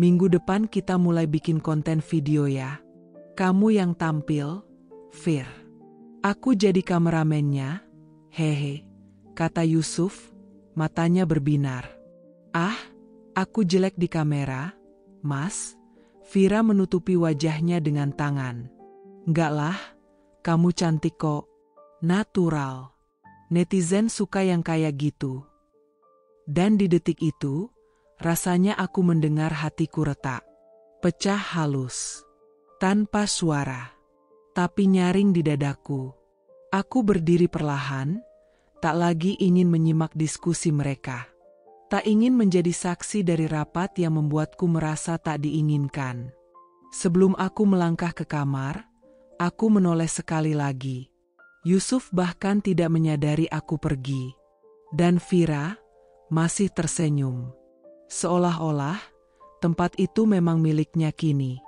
minggu depan kita mulai bikin konten video ya. Kamu yang tampil, Vir. Aku jadi kameramennya, hehe, kata Yusuf. Matanya berbinar. "Ah, aku jelek di kamera, Mas?" Vira menutupi wajahnya dengan tangan. "Enggak lah, kamu cantik kok. Natural. Netizen suka yang kayak gitu." Dan di detik itu, rasanya aku mendengar hatiku retak. Pecah halus. Tanpa suara. Tapi nyaring di dadaku. Aku berdiri perlahan, tak lagi ingin menyimak diskusi mereka. Tak ingin menjadi saksi dari rapat yang membuatku merasa tak diinginkan. Sebelum aku melangkah ke kamar, aku menoleh sekali lagi. Yusuf bahkan tidak menyadari aku pergi. Dan Vira masih tersenyum. Seolah-olah tempat itu memang miliknya kini.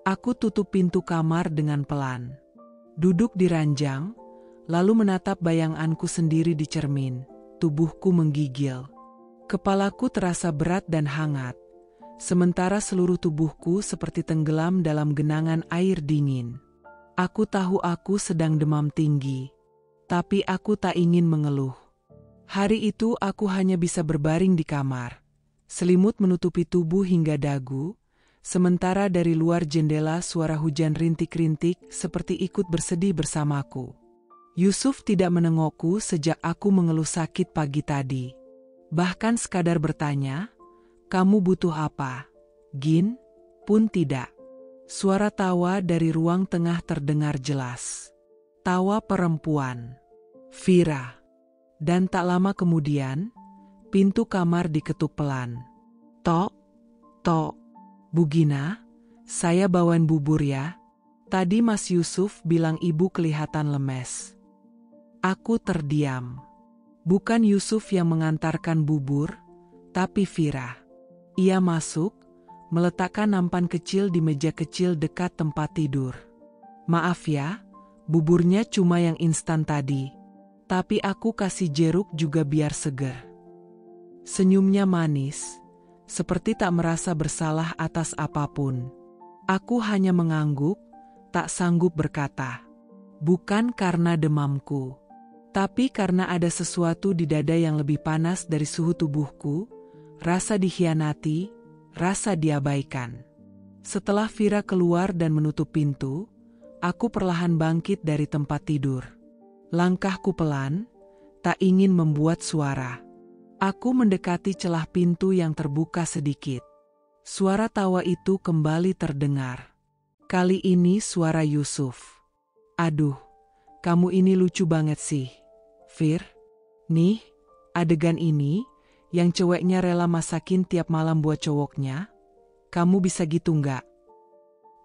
Aku tutup pintu kamar dengan pelan. Duduk di ranjang, lalu menatap bayanganku sendiri di cermin. Tubuhku menggigil. Kepalaku terasa berat dan hangat, sementara seluruh tubuhku seperti tenggelam dalam genangan air dingin. Aku tahu aku sedang demam tinggi, tapi aku tak ingin mengeluh. Hari itu aku hanya bisa berbaring di kamar. Selimut menutupi tubuh hingga dagu, sementara dari luar jendela suara hujan rintik-rintik seperti ikut bersedih bersamaku. Yusuf tidak menengokku sejak aku mengeluh sakit pagi tadi. Bahkan sekadar bertanya, "Kamu butuh apa?" Gin pun tidak. Suara tawa dari ruang tengah terdengar jelas. Tawa perempuan. Vira. Dan tak lama kemudian, pintu kamar diketuk pelan. "Tok, tok. Bu Gina, saya bawain bubur ya. Tadi Mas Yusuf bilang ibu kelihatan lemes." Aku terdiam. Bukan Yusuf yang mengantarkan bubur, tapi Vira. Ia masuk, meletakkan nampan kecil di meja kecil dekat tempat tidur. "Maaf ya, buburnya cuma yang instan tadi. Tapi aku kasih jeruk juga biar seger." Senyumnya manis, seperti tak merasa bersalah atas apapun. Aku hanya mengangguk, tak sanggup berkata. Bukan karena demamku, tapi karena ada sesuatu di dada yang lebih panas dari suhu tubuhku, rasa dikhianati, rasa diabaikan. Setelah Vira keluar dan menutup pintu, aku perlahan bangkit dari tempat tidur. Langkahku pelan, tak ingin membuat suara. Aku mendekati celah pintu yang terbuka sedikit. Suara tawa itu kembali terdengar. Kali ini suara Yusuf. "Aduh, kamu ini lucu banget sih, Vir. Nih, adegan ini, yang ceweknya rela masakin tiap malam buat cowoknya, kamu bisa gitu nggak?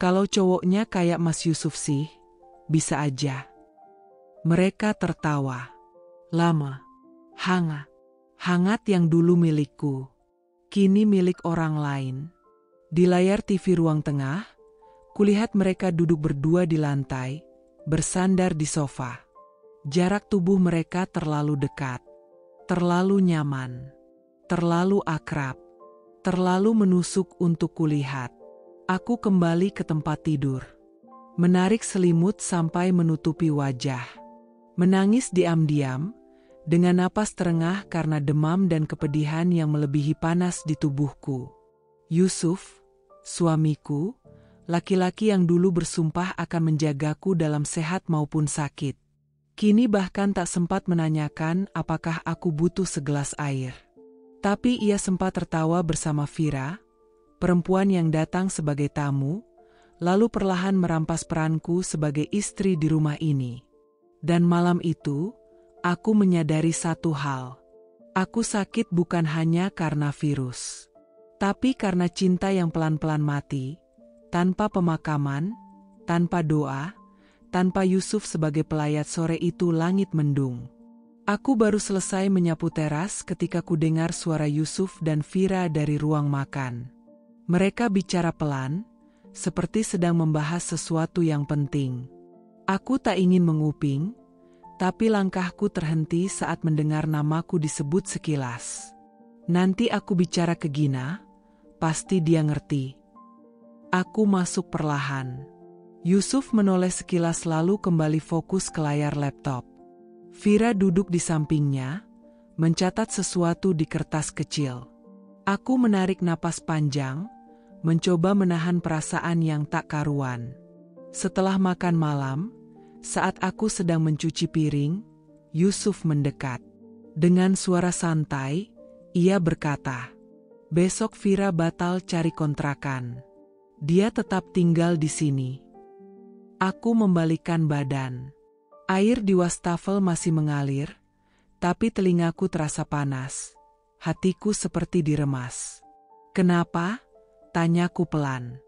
Kalau cowoknya kayak Mas Yusuf sih, bisa aja." Mereka tertawa. Lama, hangat yang dulu milikku, kini milik orang lain. Di layar TV ruang tengah, kulihat mereka duduk berdua di lantai, bersandar di sofa. Jarak tubuh mereka terlalu dekat, terlalu nyaman, terlalu akrab, terlalu menusuk untuk kulihat. Aku kembali ke tempat tidur, menarik selimut sampai menutupi wajah, menangis diam-diam, dengan napas terengah karena demam dan kepedihan yang melebihi panas di tubuhku. Yusuf, suamiku, laki-laki yang dulu bersumpah akan menjagaku dalam sehat maupun sakit, kini bahkan tak sempat menanyakan apakah aku butuh segelas air. Tapi ia sempat tertawa bersama Vira, perempuan yang datang sebagai tamu, lalu perlahan merampas peranku sebagai istri di rumah ini. Dan malam itu, aku menyadari satu hal. Aku sakit bukan hanya karena virus, tapi karena cinta yang pelan-pelan mati, tanpa pemakaman, tanpa doa, tanpa Yusuf sebagai pelayat sore itu langit mendung. Aku baru selesai menyapu teras ketika ku dengar suara Yusuf dan Vira dari ruang makan. Mereka bicara pelan, seperti sedang membahas sesuatu yang penting. Aku tak ingin menguping, tapi langkahku terhenti saat mendengar namaku disebut sekilas. Nanti aku bicara ke Gina, pasti dia ngerti. Aku masuk perlahan. Yusuf menoleh sekilas lalu kembali fokus ke layar laptop. Vira duduk di sampingnya, mencatat sesuatu di kertas kecil. Aku menarik napas panjang, mencoba menahan perasaan yang tak karuan. Setelah makan malam, saat aku sedang mencuci piring, Yusuf mendekat. Dengan suara santai, ia berkata, "Besok Vira batal cari kontrakan. Dia tetap tinggal di sini." Aku membalikkan badan. Air di wastafel masih mengalir, tapi telingaku terasa panas. Hatiku seperti diremas. Kenapa? Tanyaku pelan.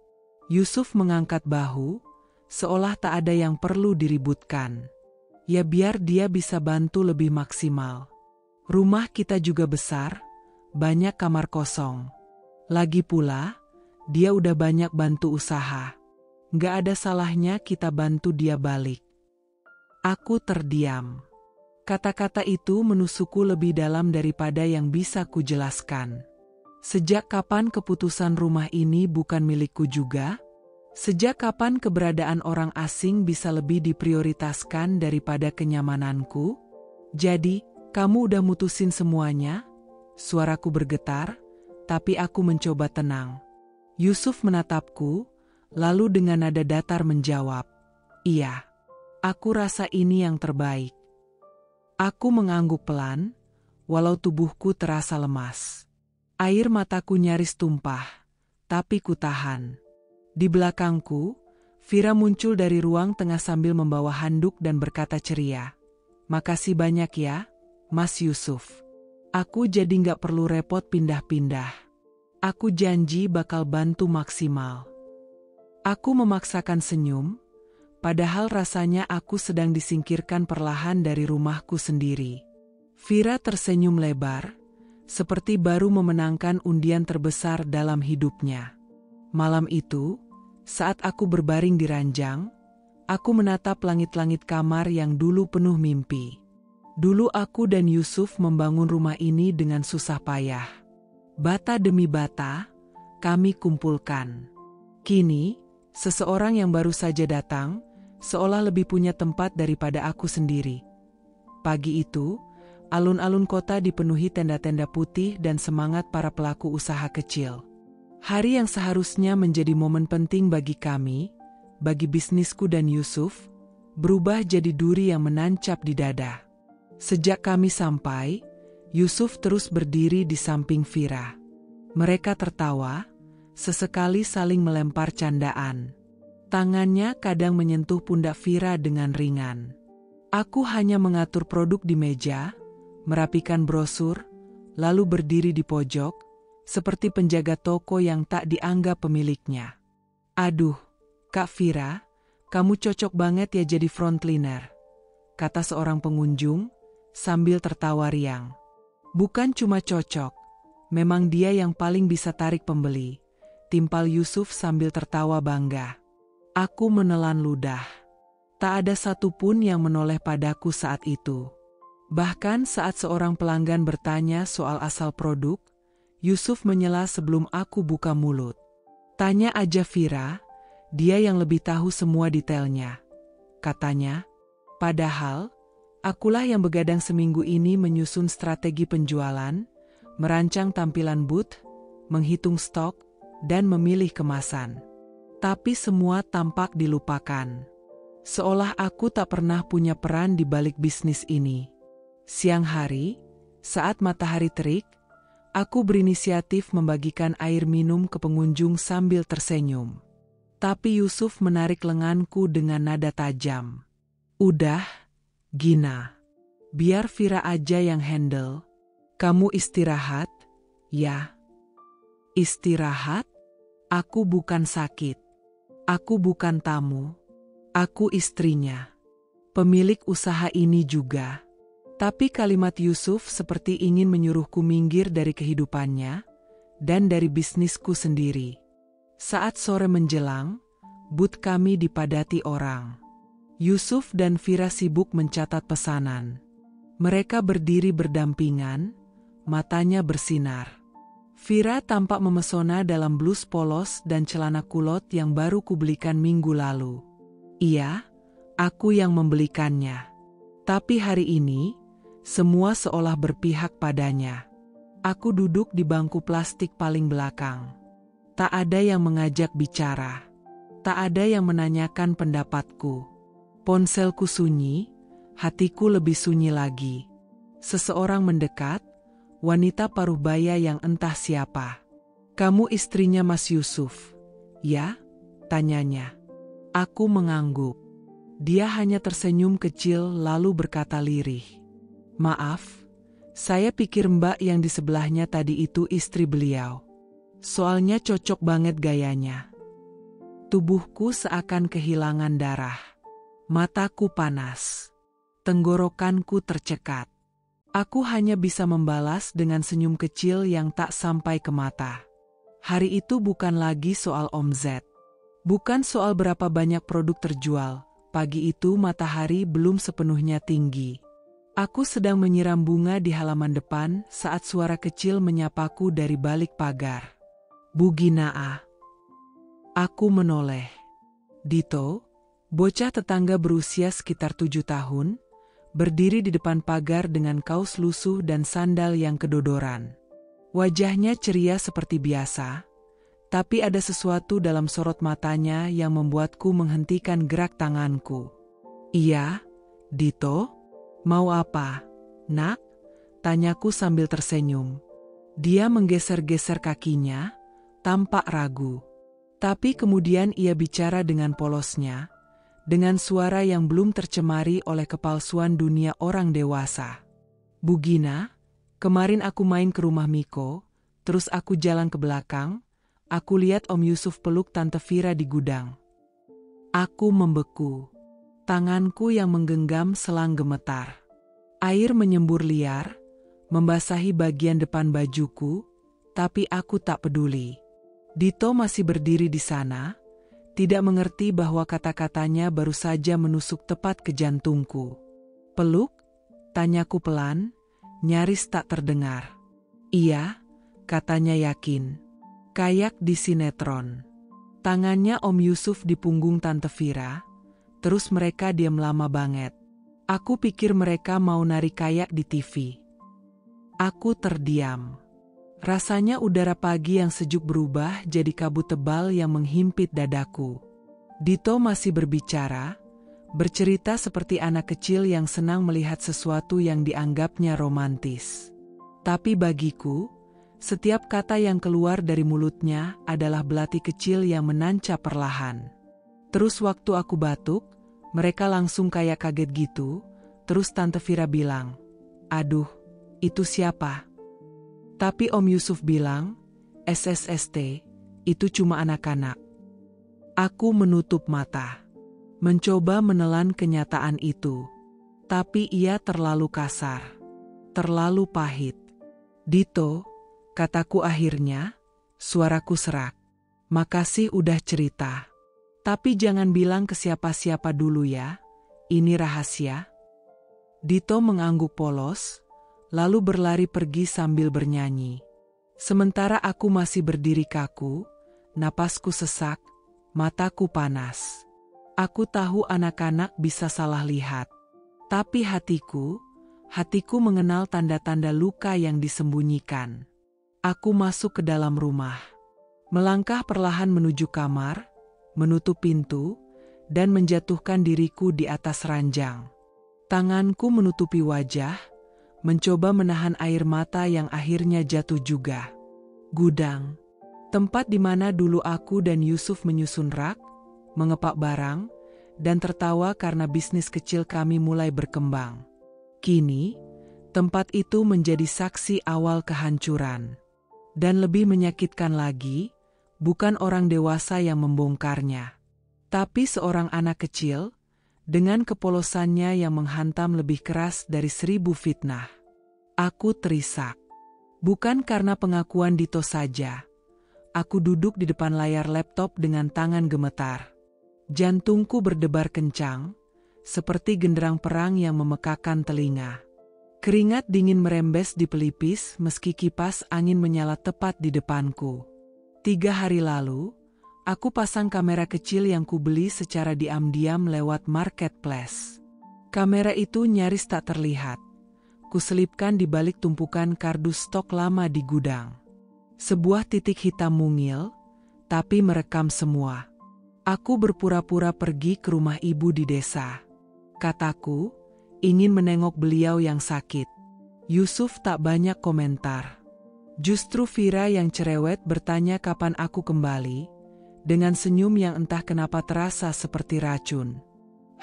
Yusuf mengangkat bahu, seolah tak ada yang perlu diributkan. Ya biar dia bisa bantu lebih maksimal. Rumah kita juga besar, banyak kamar kosong. Lagi pula, dia udah banyak bantu usaha. Nggak ada salahnya kita bantu dia balik. Aku terdiam. Kata-kata itu menusukku lebih dalam daripada yang bisa kujelaskan. Sejak kapan keputusan rumah ini bukan milikku juga? Sejak kapan keberadaan orang asing bisa lebih diprioritaskan daripada kenyamananku? Jadi, kamu udah mutusin semuanya? Suaraku bergetar, tapi aku mencoba tenang. Yusuf menatapku, lalu dengan nada datar menjawab, "Iya, aku rasa ini yang terbaik." Aku mengangguk pelan, walau tubuhku terasa lemas. Air mataku nyaris tumpah, tapi ku tahan. Di belakangku, Vira muncul dari ruang tengah sambil membawa handuk dan berkata ceria, "Makasih banyak ya, Mas Yusuf. Aku jadi nggak perlu repot pindah-pindah. Aku janji bakal bantu maksimal." Aku memaksakan senyum, padahal rasanya aku sedang disingkirkan perlahan dari rumahku sendiri. Vira tersenyum lebar, seperti baru memenangkan undian terbesar dalam hidupnya. Malam itu, saat aku berbaring di ranjang, aku menatap langit-langit kamar yang dulu penuh mimpi. Dulu aku dan Yusuf membangun rumah ini dengan susah payah. Bata demi bata, kami kumpulkan. Kini, seseorang yang baru saja datang, seolah lebih punya tempat daripada aku sendiri. Pagi itu, alun-alun kota dipenuhi tenda-tenda putih dan semangat para pelaku usaha kecil. Hari yang seharusnya menjadi momen penting bagi kami, bagi bisnisku dan Yusuf, berubah jadi duri yang menancap di dada. Sejak kami sampai, Yusuf terus berdiri di samping Vira. Mereka tertawa, sesekali saling melempar candaan. Tangannya kadang menyentuh pundak Vira dengan ringan. Aku hanya mengatur produk di meja, merapikan brosur, lalu berdiri di pojok, seperti penjaga toko yang tak dianggap pemiliknya. "Aduh, Kak Vira, kamu cocok banget ya jadi frontliner," kata seorang pengunjung, sambil tertawa riang. "Bukan cuma cocok, memang dia yang paling bisa tarik pembeli," timpal Yusuf sambil tertawa bangga. Aku menelan ludah. Tak ada satupun yang menoleh padaku saat itu. Bahkan saat seorang pelanggan bertanya soal asal produk, Yusuf menyela sebelum aku buka mulut. "Tanya aja Vira, dia yang lebih tahu semua detailnya," katanya. Padahal, akulah yang begadang seminggu ini menyusun strategi penjualan, merancang tampilan booth, menghitung stok, dan memilih kemasan. Tapi semua tampak dilupakan. Seolah aku tak pernah punya peran di balik bisnis ini. Siang hari, saat matahari terik, aku berinisiatif membagikan air minum ke pengunjung sambil tersenyum. Tapi Yusuf menarik lenganku dengan nada tajam. "Udah, Gina. Biar Vira aja yang handle. Kamu istirahat, ya." "Istirahat? Aku bukan sakit. Aku bukan tamu. Aku istrinya. Pemilik usaha ini juga." Tapi kalimat Yusuf seperti ingin menyuruhku minggir dari kehidupannya dan dari bisnisku sendiri. Saat sore menjelang, booth kami dipadati orang. Yusuf dan Vira sibuk mencatat pesanan. Mereka berdiri berdampingan, matanya bersinar. Vira tampak memesona dalam blus polos dan celana kulot yang baru kubelikan minggu lalu. Iya, aku yang membelikannya. Tapi hari ini, semua seolah berpihak padanya. Aku duduk di bangku plastik paling belakang. Tak ada yang mengajak bicara. Tak ada yang menanyakan pendapatku. Ponselku sunyi, hatiku lebih sunyi lagi. Seseorang mendekat, wanita paruh baya yang entah siapa. "Kamu istrinya Mas Yusuf, ya?" tanyanya. Aku mengangguk. Dia hanya tersenyum kecil lalu berkata lirih, "Maaf, Saya pikir Mbak yang di sebelahnya tadi itu istri beliau. Soalnya cocok banget gayanya. Tubuhku seakan kehilangan darah. Mataku panas. Tenggorokanku tercekat. Aku hanya bisa membalas dengan senyum kecil yang tak sampai ke mata. Hari itu bukan lagi soal omzet. Bukan soal berapa banyak produk terjual. Pagi itu matahari belum sepenuhnya tinggi. Aku sedang menyiram bunga di halaman depan saat suara kecil menyapaku dari balik pagar. Bu Ginaa. Aku menoleh. Dito, bocah tetangga berusia sekitar 7 tahun, berdiri di depan pagar dengan kaos lusuh dan sandal yang kedodoran. Wajahnya ceria seperti biasa, tapi ada sesuatu dalam sorot matanya yang membuatku menghentikan gerak tanganku. Iya, Dito? Mau apa, nak? Tanyaku sambil tersenyum. Dia menggeser-geser kakinya, tampak ragu. Tapi kemudian ia bicara dengan polosnya, dengan suara yang belum tercemari oleh kepalsuan dunia orang dewasa. Bu Gina, kemarin aku main ke rumah Miko, terus aku jalan ke belakang, aku lihat Om Yusuf peluk Tante Vira di gudang. Aku membeku. Tanganku yang menggenggam selang gemetar. Air menyembur liar, membasahi bagian depan bajuku, tapi aku tak peduli. Dito masih berdiri di sana, tidak mengerti bahwa kata-katanya baru saja menusuk tepat ke jantungku. Peluk? Tanyaku pelan, nyaris tak terdengar. Iya, katanya yakin. Kayak di sinetron. Tangannya Om Yusuf di punggung Tante Vira, terus mereka diam lama banget. Aku pikir mereka mau nari kayak di TV. Aku terdiam. Rasanya udara pagi yang sejuk berubah jadi kabut tebal yang menghimpit dadaku. Dito masih berbicara, bercerita seperti anak kecil yang senang melihat sesuatu yang dianggapnya romantis. Tapi bagiku, setiap kata yang keluar dari mulutnya adalah belati kecil yang menancap perlahan. Terus waktu aku batuk, mereka langsung kayak kaget gitu, terus Tante Vira bilang, "Aduh, itu siapa?" Tapi Om Yusuf bilang, "SSST, itu cuma anak-anak." Aku menutup mata, mencoba menelan kenyataan itu. Tapi ia terlalu kasar, terlalu pahit. "Dito," kataku akhirnya, suaraku serak. "Makasih udah cerita. Tapi jangan bilang ke siapa-siapa dulu ya, ini rahasia." Dito mengangguk polos, lalu berlari pergi sambil bernyanyi. Sementara aku masih berdiri kaku, napasku sesak, mataku panas. Aku tahu anak-anak bisa salah lihat. Tapi hatiku mengenal tanda-tanda luka yang disembunyikan. Aku masuk ke dalam rumah. Melangkah perlahan menuju kamar, menutup pintu, dan menjatuhkan diriku di atas ranjang. Tanganku menutupi wajah, mencoba menahan air mata yang akhirnya jatuh juga. Gudang. Tempat di mana dulu aku dan Yusuf menyusun rak, mengepak barang, dan tertawa karena bisnis kecil kami mulai berkembang. Kini, tempat itu menjadi saksi awal kehancuran. Dan lebih menyakitkan lagi, bukan orang dewasa yang membongkarnya, tapi seorang anak kecil, dengan kepolosannya yang menghantam lebih keras dari 1000 fitnah. Aku terisak. Bukan karena pengakuan Dito saja. Aku duduk di depan layar laptop dengan tangan gemetar. Jantungku berdebar kencang, seperti genderang perang yang memekakan telinga. Keringat dingin merembes di pelipis meski kipas angin menyala tepat di depanku. 3 hari lalu, aku pasang kamera kecil yang kubeli secara diam-diam lewat marketplace. Kamera itu nyaris tak terlihat. Kuselipkan di balik tumpukan kardus stok lama di gudang. Sebuah titik hitam mungil, tapi merekam semua. Aku berpura-pura pergi ke rumah ibu di desa. Kataku, ingin menengok beliau yang sakit. Yusuf tak banyak komentar. Justru Vira yang cerewet bertanya kapan aku kembali, dengan senyum yang entah kenapa terasa seperti racun.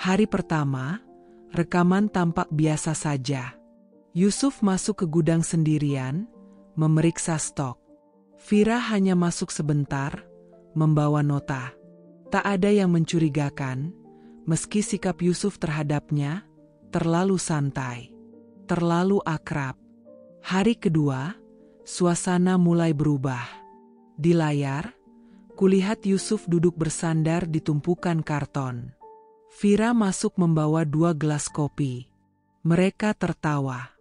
Hari pertama, rekaman tampak biasa saja. Yusuf masuk ke gudang sendirian, memeriksa stok. Vira hanya masuk sebentar, membawa nota. Tak ada yang mencurigakan, meski sikap Yusuf terhadapnya terlalu santai, terlalu akrab. Hari kedua, suasana mulai berubah. Di layar, kulihat Yusuf duduk bersandar di tumpukan karton. Vira masuk membawa 2 gelas kopi. Mereka tertawa.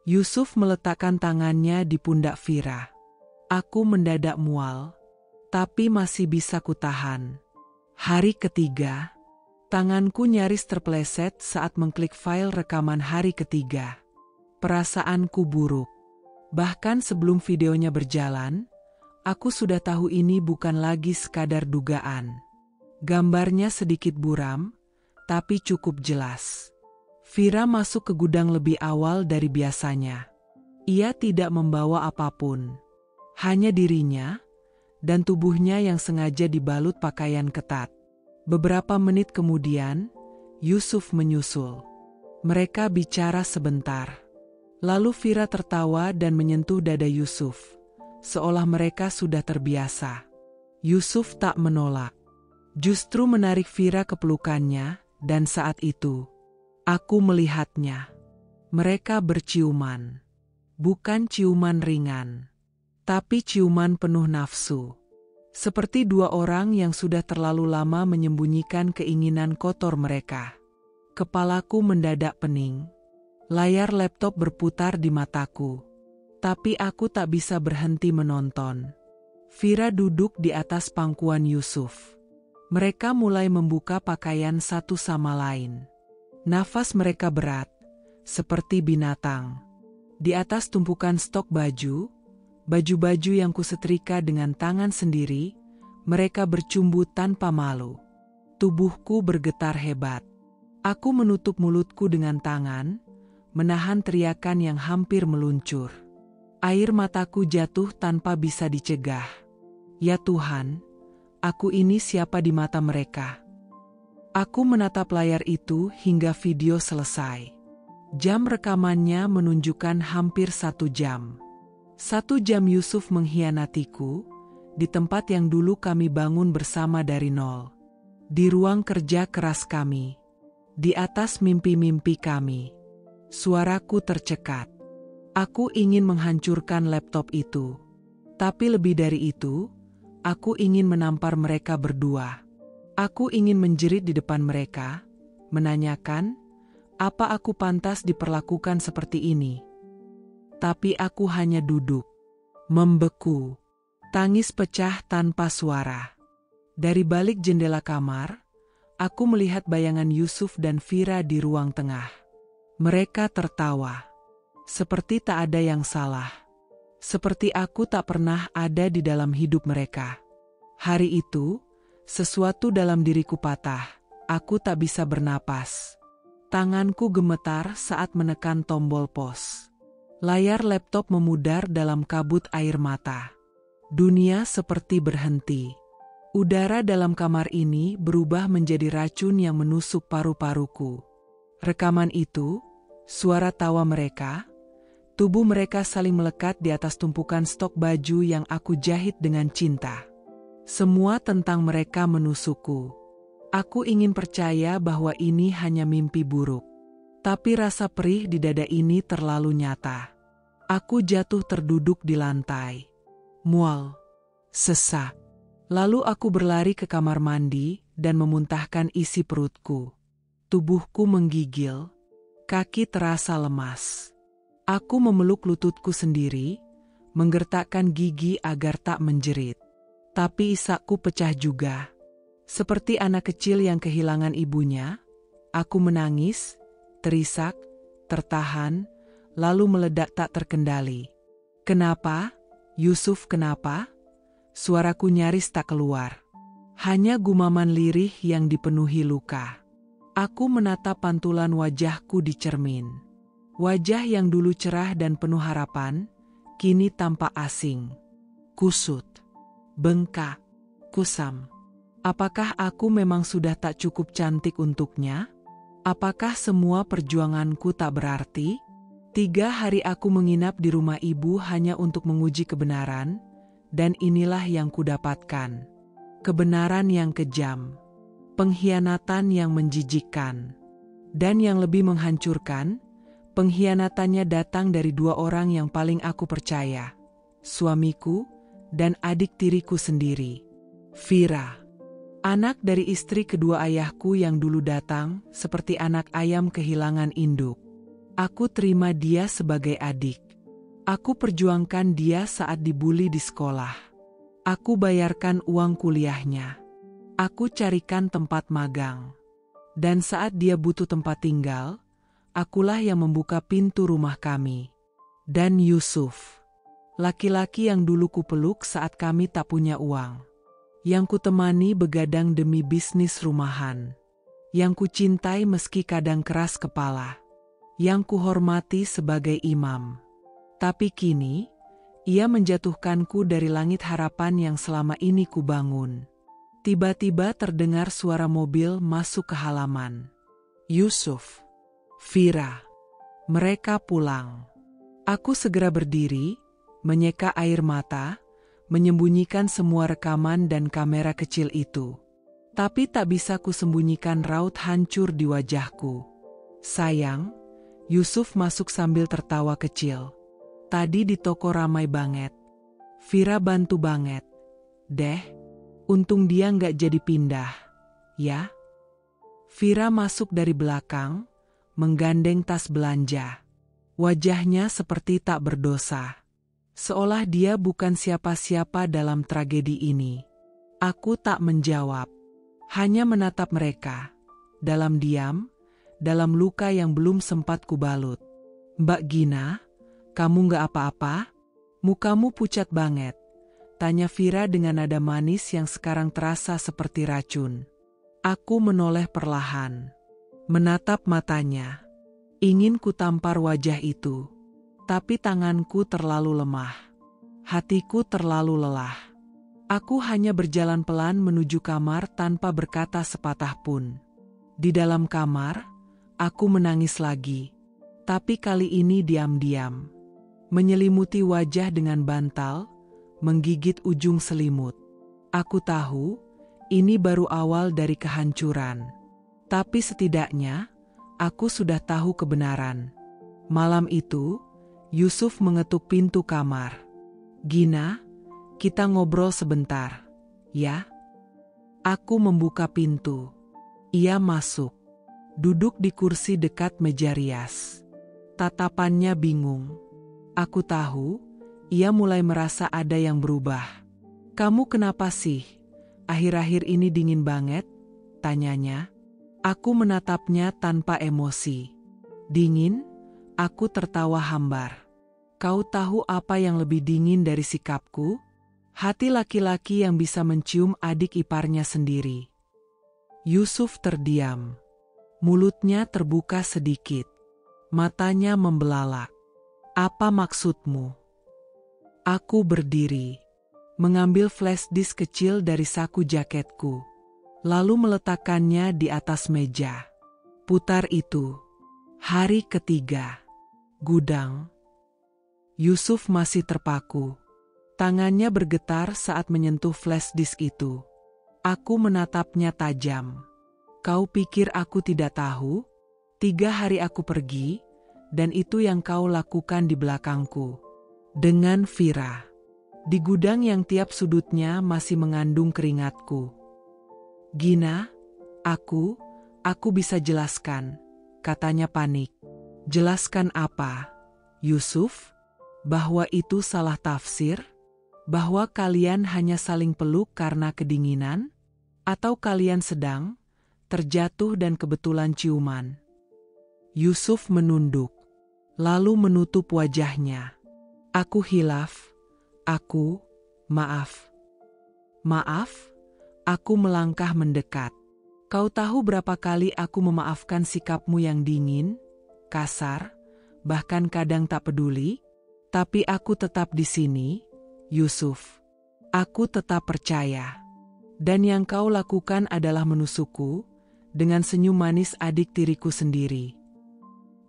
Yusuf meletakkan tangannya di pundak Vira. Aku mendadak mual, tapi masih bisa kutahan. Hari ketiga, tanganku nyaris terpeleset saat mengklik file rekaman hari ketiga. Perasaanku buruk. Bahkan sebelum videonya berjalan, aku sudah tahu ini bukan lagi sekadar dugaan. Gambarnya sedikit buram, tapi cukup jelas. Vira masuk ke gudang lebih awal dari biasanya. Ia tidak membawa apapun. Hanya dirinya dan tubuhnya yang sengaja dibalut pakaian ketat. Beberapa menit kemudian, Yusuf menyusul. Mereka bicara sebentar. Lalu Vira tertawa dan menyentuh dada Yusuf, seolah mereka sudah terbiasa. Yusuf tak menolak. Justru menarik Vira ke pelukannya, dan saat itu, aku melihatnya. Mereka berciuman. Bukan ciuman ringan, tapi ciuman penuh nafsu. Seperti 2 orang yang sudah terlalu lama menyembunyikan keinginan kotor mereka. Kepalaku mendadak pening. Layar laptop berputar di mataku. Tapi aku tak bisa berhenti menonton. Vira duduk di atas pangkuan Yusuf. Mereka mulai membuka pakaian satu sama lain. Nafas mereka berat, seperti binatang. Di atas tumpukan stok baju-baju yang kusetrika dengan tangan sendiri, mereka bercumbu tanpa malu. Tubuhku bergetar hebat. Aku menutup mulutku dengan tangan, menahan teriakan yang hampir meluncur. Air mataku jatuh tanpa bisa dicegah. Ya Tuhan, aku ini siapa di mata mereka? Aku menatap layar itu hingga video selesai. Jam rekamannya menunjukkan hampir 1 jam. 1 jam Yusuf mengkhianatiku, di tempat yang dulu kami bangun bersama dari nol. Di ruang kerja keras kami. Di atas mimpi-mimpi kami. Suaraku tercekat. Aku ingin menghancurkan laptop itu. Tapi lebih dari itu, aku ingin menampar mereka berdua. Aku ingin menjerit di depan mereka, menanyakan, apa aku pantas diperlakukan seperti ini? Tapi aku hanya duduk, membeku. Tangis pecah tanpa suara. Dari balik jendela kamar, aku melihat bayangan Yusuf dan Vira di ruang tengah. Mereka tertawa. Seperti tak ada yang salah. Seperti aku tak pernah ada di dalam hidup mereka. Hari itu, sesuatu dalam diriku patah. Aku tak bisa bernapas. Tanganku gemetar saat menekan tombol pause. Layar laptop memudar dalam kabut air mata. Dunia seperti berhenti. Udara dalam kamar ini berubah menjadi racun yang menusuk paru-paruku. Rekaman itu, suara tawa mereka, tubuh mereka saling melekat di atas tumpukan stok baju yang aku jahit dengan cinta. Semua tentang mereka menusukku. Aku ingin percaya bahwa ini hanya mimpi buruk. Tapi rasa perih di dada ini terlalu nyata. Aku jatuh terduduk di lantai. Mual. Sesak. Lalu aku berlari ke kamar mandi dan memuntahkan isi perutku. Tubuhku menggigil. Kaki terasa lemas. Aku memeluk lututku sendiri, menggertakkan gigi agar tak menjerit. Tapi isakku pecah juga. Seperti anak kecil yang kehilangan ibunya, aku menangis, terisak, tertahan, lalu meledak tak terkendali. Kenapa? Yusuf, kenapa? Suaraku nyaris tak keluar. Hanya gumaman lirih yang dipenuhi luka. Aku menatap pantulan wajahku di cermin. Wajah yang dulu cerah dan penuh harapan, kini tampak asing. Kusut. Bengkak. Kusam. Apakah aku memang sudah tak cukup cantik untuknya? Apakah semua perjuanganku tak berarti? 3 hari aku menginap di rumah ibu hanya untuk menguji kebenaran, dan inilah yang kudapatkan. Kebenaran yang kejam, pengkhianatan yang menjijikkan, dan yang lebih menghancurkan, pengkhianatannya datang dari 2 orang yang paling aku percaya, suamiku dan adik tiriku sendiri, Vira. Anak dari istri kedua ayahku yang dulu datang, seperti anak ayam kehilangan induk. Aku terima dia sebagai adik. Aku perjuangkan dia saat dibully di sekolah. Aku bayarkan uang kuliahnya. Aku carikan tempat magang. Dan saat dia butuh tempat tinggal, akulah yang membuka pintu rumah kami. Dan Yusuf, laki-laki yang dulu kupeluk saat kami tak punya uang. Yang kutemani begadang demi bisnis rumahan. Yang kucintai meski kadang keras kepala. Yang kuhormati sebagai imam. Tapi kini, ia menjatuhkanku dari langit harapan yang selama ini kubangun. Tiba-tiba terdengar suara mobil masuk ke halaman. Yusuf, Vira, mereka pulang. Aku segera berdiri, menyeka air mata, menyembunyikan semua rekaman dan kamera kecil itu. Tapi tak bisa kusembunyikan raut hancur di wajahku. Sayang, Yusuf masuk sambil tertawa kecil. Tadi di toko ramai banget. Vira bantu banget. Deh, untung dia nggak jadi pindah. Ya? Vira masuk dari belakang, menggandeng tas belanja. Wajahnya seperti tak berdosa. Seolah dia bukan siapa-siapa dalam tragedi ini. Aku tak menjawab. Hanya menatap mereka. Dalam diam, dalam luka yang belum sempat kubalut. Mbak Gina, kamu nggak apa-apa? Mukamu pucat banget. Tanya Vira dengan nada manis yang sekarang terasa seperti racun. Aku menoleh perlahan. Menatap matanya. Ingin kutampar wajah itu. Tapi tanganku terlalu lemah. Hatiku terlalu lelah. Aku hanya berjalan pelan menuju kamar tanpa berkata sepatah pun. Di dalam kamar, aku menangis lagi. Tapi kali ini diam-diam. Menyelimuti wajah dengan bantal, menggigit ujung selimut. Aku tahu, ini baru awal dari kehancuran. Tapi setidaknya, aku sudah tahu kebenaran. Malam itu, Yusuf mengetuk pintu kamar. Gina, kita ngobrol sebentar, ya? Aku membuka pintu. Ia masuk. Duduk di kursi dekat meja rias. Tatapannya bingung. Aku tahu, ia mulai merasa ada yang berubah. Kamu kenapa sih? Akhir-akhir ini dingin banget? Tanyanya. Aku menatapnya tanpa emosi. Dingin? Aku tertawa hambar. Kau tahu apa yang lebih dingin dari sikapku? Hati laki-laki yang bisa mencium adik iparnya sendiri. Yusuf terdiam. Mulutnya terbuka sedikit. Matanya membelalak. Apa maksudmu? Aku berdiri. Mengambil flash disk kecil dari saku jaketku. Lalu meletakkannya di atas meja. Putar itu. Hari ketiga. Gudang. Yusuf masih terpaku. Tangannya bergetar saat menyentuh flash disk itu. Aku menatapnya tajam. Kau pikir aku tidak tahu? 3 hari aku pergi, dan itu yang kau lakukan di belakangku. Dengan Vira. Di gudang yang tiap sudutnya masih mengandung keringatku. Gina, aku bisa jelaskan, katanya panik. Jelaskan apa, Yusuf? Bahwa itu salah tafsir? Bahwa kalian hanya saling peluk karena kedinginan? Atau kalian sedang terjatuh dan kebetulan ciuman? Yusuf menunduk, lalu menutup wajahnya. Aku hilaf. Maaf. Maaf? Aku melangkah mendekat. Kau tahu berapa kali aku memaafkan sikapmu yang dingin, kasar, bahkan kadang tak peduli? Tapi aku tetap di sini, Yusuf. Aku tetap percaya. Dan yang kau lakukan adalah menusukku, dengan senyum manis adik tiriku sendiri.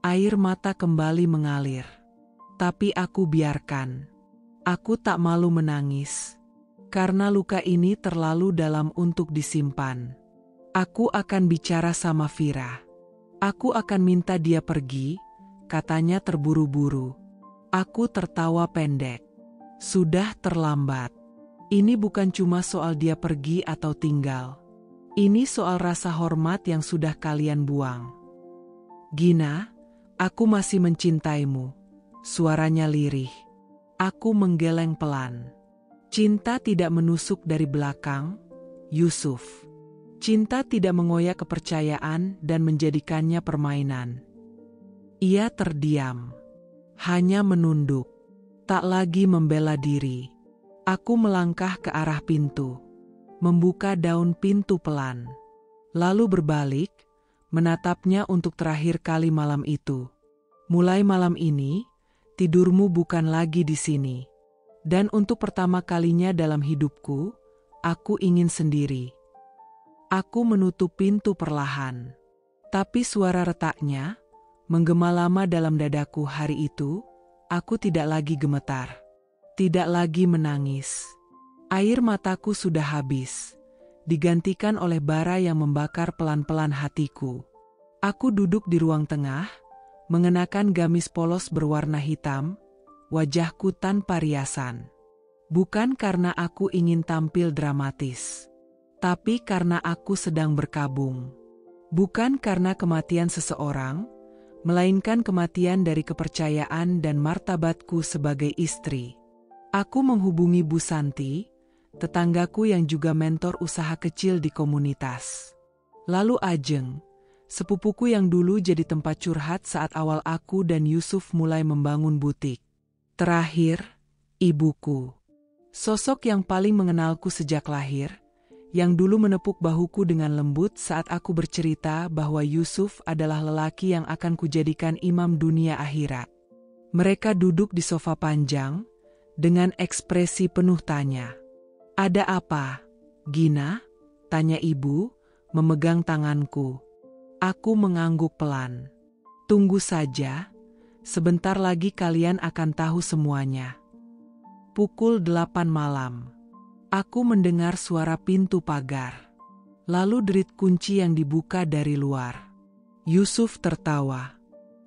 Air mata kembali mengalir. Tapi aku biarkan. Aku tak malu menangis. Karena luka ini terlalu dalam untuk disimpan. Aku akan bicara sama Vira. Aku akan minta dia pergi, katanya terburu-buru. Aku tertawa pendek. Sudah terlambat. Ini bukan cuma soal dia pergi atau tinggal. Ini soal rasa hormat yang sudah kalian buang. Gina, aku masih mencintaimu. Suaranya lirih. Aku menggeleng pelan. Cinta tidak menusuk dari belakang, Yusuf. Cinta tidak mengoyak kepercayaan dan menjadikannya permainan. Ia terdiam. Hanya menunduk. Tak lagi membela diri. Aku melangkah ke arah pintu. Membuka daun pintu pelan. Lalu berbalik, menatapnya untuk terakhir kali malam itu. Mulai malam ini, tidurmu bukan lagi di sini. Dan untuk pertama kalinya dalam hidupku, aku ingin sendiri. Aku menutup pintu perlahan. Tapi suara retaknya menggema lama dalam dadaku hari itu. Aku tidak lagi gemetar. Tidak lagi menangis. Air mataku sudah habis. Digantikan oleh bara yang membakar pelan-pelan hatiku. Aku duduk di ruang tengah, mengenakan gamis polos berwarna hitam, wajahku tanpa riasan. Bukan karena aku ingin tampil dramatis, tapi karena aku sedang berkabung. Bukan karena kematian seseorang, melainkan kematian dari kepercayaan dan martabatku sebagai istri. Aku menghubungi Bu Santi, tetanggaku yang juga mentor usaha kecil di komunitas. Lalu Ajeng, sepupuku yang dulu jadi tempat curhat saat awal aku dan Yusuf mulai membangun butik. Terakhir, ibuku. Sosok yang paling mengenalku sejak lahir, yang dulu menepuk bahuku dengan lembut saat aku bercerita bahwa Yusuf adalah lelaki yang akan kujadikan imam dunia akhirat. Mereka duduk di sofa panjang, dengan ekspresi penuh tanya. "Ada apa, Gina?" tanya ibu, memegang tanganku. Aku mengangguk pelan. "Tunggu saja. Sebentar lagi kalian akan tahu semuanya." Pukul 8 malam. Aku mendengar suara pintu pagar. Lalu derit kunci yang dibuka dari luar. Yusuf tertawa.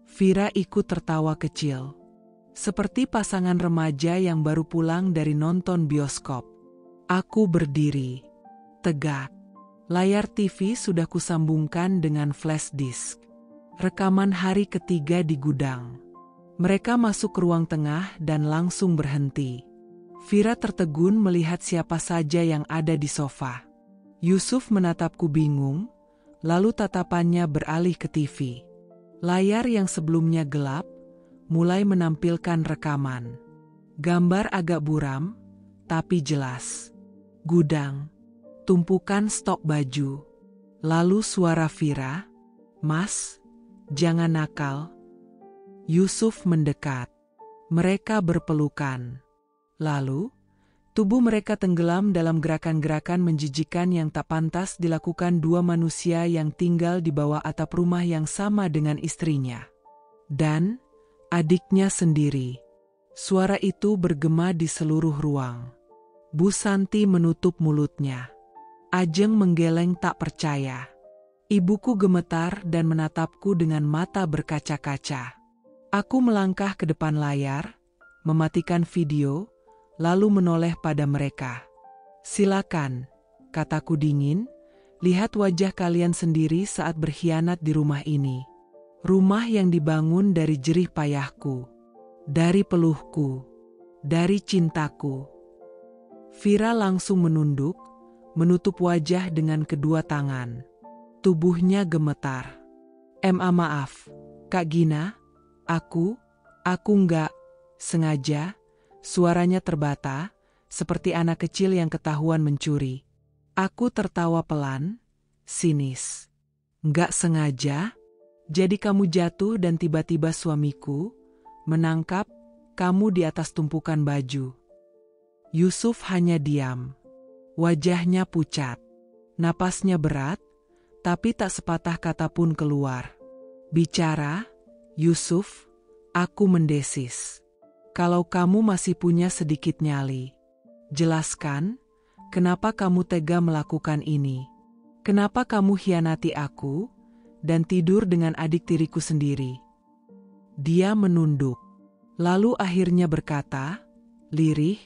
Vira ikut tertawa kecil. Seperti pasangan remaja yang baru pulang dari nonton bioskop. Aku berdiri. Tegak. Layar TV sudah kusambungkan dengan flash disk. Rekaman hari ketiga di gudang. Mereka masuk ke ruang tengah dan langsung berhenti. Vira tertegun melihat siapa saja yang ada di sofa. Yusuf menatapku bingung, lalu tatapannya beralih ke TV. Layar yang sebelumnya gelap, mulai menampilkan rekaman. Gambar agak buram, tapi jelas. Gudang, tumpukan stok baju. Lalu suara Vira, "Mas, jangan nakal." Yusuf mendekat. Mereka berpelukan. Lalu, tubuh mereka tenggelam dalam gerakan-gerakan menjijikan yang tak pantas dilakukan dua manusia yang tinggal di bawah atap rumah yang sama dengan istrinya. Dan adiknya sendiri. Suara itu bergema di seluruh ruang. Bu Santi menutup mulutnya. Ajeng menggeleng tak percaya. Ibuku gemetar dan menatapku dengan mata berkaca-kaca. Aku melangkah ke depan layar, mematikan video, lalu menoleh pada mereka. "Silakan," kataku dingin, "lihat wajah kalian sendiri saat berkhianat di rumah ini. Rumah yang dibangun dari jerih payahku, dari peluhku, dari cintaku." Vira langsung menunduk, menutup wajah dengan kedua tangan. Tubuhnya gemetar. Maaf, Kak Gina. Aku enggak sengaja." Suaranya terbata, seperti anak kecil yang ketahuan mencuri. Aku tertawa pelan, sinis. "Enggak sengaja? Jadi kamu jatuh dan tiba-tiba suamiku menangkap kamu di atas tumpukan baju." Yusuf hanya diam. Wajahnya pucat. Napasnya berat, tapi tak sepatah kata pun keluar. "Bicara, Yusuf, aku mendesis. Kalau kamu masih punya sedikit nyali, jelaskan, kenapa kamu tega melakukan ini? Kenapa kamu hianati aku dan tidur dengan adik tiriku sendiri? Dia menunduk, lalu akhirnya berkata, lirih,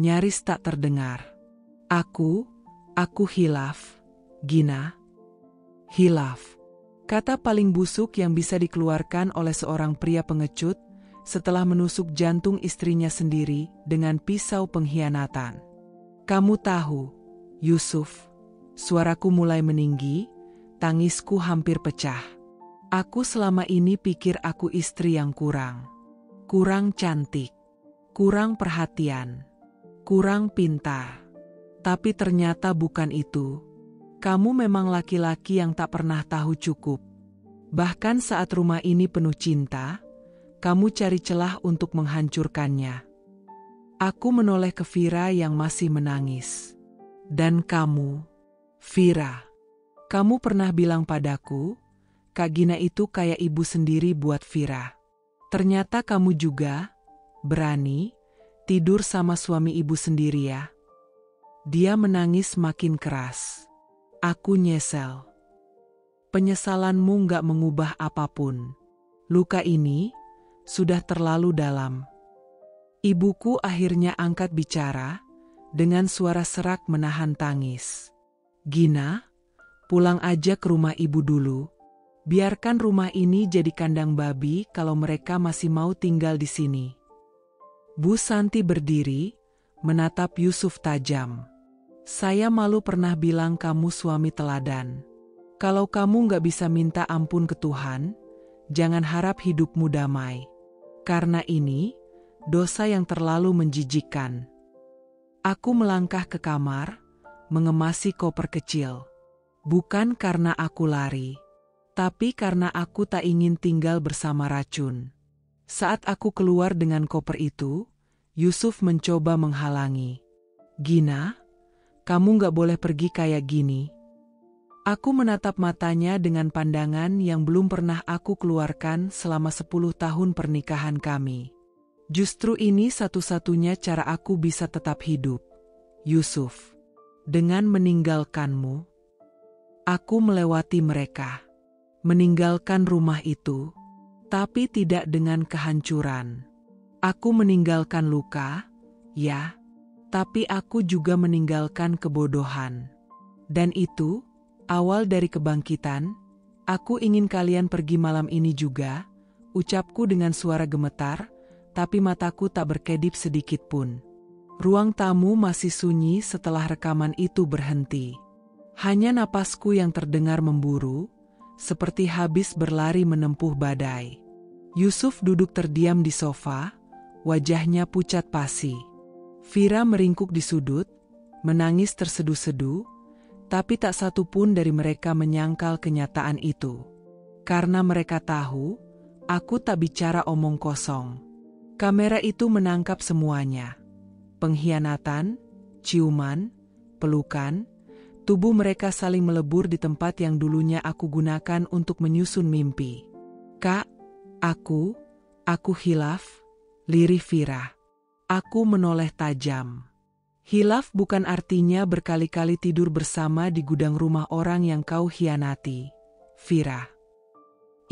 nyaris tak terdengar. Aku hilaf, Gina. Hilaf. Kata paling busuk yang bisa dikeluarkan oleh seorang pria pengecut setelah menusuk jantung istrinya sendiri dengan pisau pengkhianatan. Kamu tahu, Yusuf, suaraku mulai meninggi, tangisku hampir pecah. Aku selama ini pikir aku istri yang kurang cantik, kurang perhatian, kurang pintar. Tapi ternyata bukan itu. Kamu memang laki-laki yang tak pernah tahu cukup. Bahkan saat rumah ini penuh cinta, kamu cari celah untuk menghancurkannya. Aku menoleh ke Vira yang masih menangis. Dan kamu, Vira, kamu pernah bilang padaku, Kak Gina itu kayak ibu sendiri buat Vira. Ternyata kamu juga berani tidur sama suami ibu sendiri ya. Dia menangis makin keras. Aku nyesel. Penyesalanmu gak mengubah apapun. Luka ini sudah terlalu dalam. Ibuku akhirnya angkat bicara dengan suara serak menahan tangis. Gina, pulang aja ke rumah ibu dulu. Biarkan rumah ini jadi kandang babi kalau mereka masih mau tinggal di sini. Bu Santi berdiri, menatap Yusuf tajam. Saya malu pernah bilang kamu suami teladan. Kalau kamu gak bisa minta ampun ke Tuhan, jangan harap hidupmu damai. Karena ini, dosa yang terlalu menjijikkan. Aku melangkah ke kamar, mengemasi koper kecil. Bukan karena aku lari, tapi karena aku tak ingin tinggal bersama racun. Saat aku keluar dengan koper itu, Yusuf mencoba menghalangi. Gina, kamu gak boleh pergi kayak gini. Aku menatap matanya dengan pandangan yang belum pernah aku keluarkan selama 10 tahun pernikahan kami. Justru ini satu-satunya cara aku bisa tetap hidup. Yusuf, dengan meninggalkanmu, aku melewati mereka. Meninggalkan rumah itu, tapi tidak dengan kehancuran. Aku meninggalkan luka, ya, tapi aku juga meninggalkan kebodohan. Dan itu awal dari kebangkitan. Aku ingin kalian pergi malam ini juga, ucapku dengan suara gemetar, tapi mataku tak berkedip sedikit pun. Ruang tamu masih sunyi setelah rekaman itu berhenti. Hanya napasku yang terdengar memburu, seperti habis berlari menempuh badai. Yusuf duduk terdiam di sofa, wajahnya pucat pasi. Vira meringkuk di sudut, menangis terseduh-seduh, tapi tak satu pun dari mereka menyangkal kenyataan itu. Karena mereka tahu, aku tak bicara omong kosong. Kamera itu menangkap semuanya. Pengkhianatan, ciuman, pelukan, tubuh mereka saling melebur di tempat yang dulunya aku gunakan untuk menyusun mimpi. Kak, aku hilaf, lirih Vira. Aku menoleh tajam. Hilaf bukan artinya berkali-kali tidur bersama di gudang rumah orang yang kau hianati, Vira.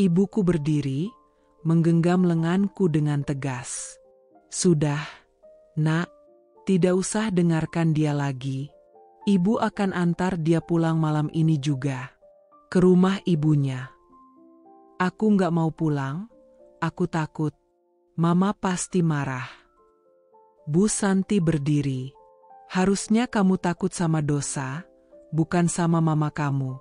Ibuku berdiri, menggenggam lenganku dengan tegas. Sudah, nak, tidak usah dengarkan dia lagi. Ibu akan antar dia pulang malam ini juga. Ke rumah ibunya. Aku gak mau pulang, aku takut. Mama pasti marah. Bu Santi berdiri. Harusnya kamu takut sama dosa, bukan sama mama kamu.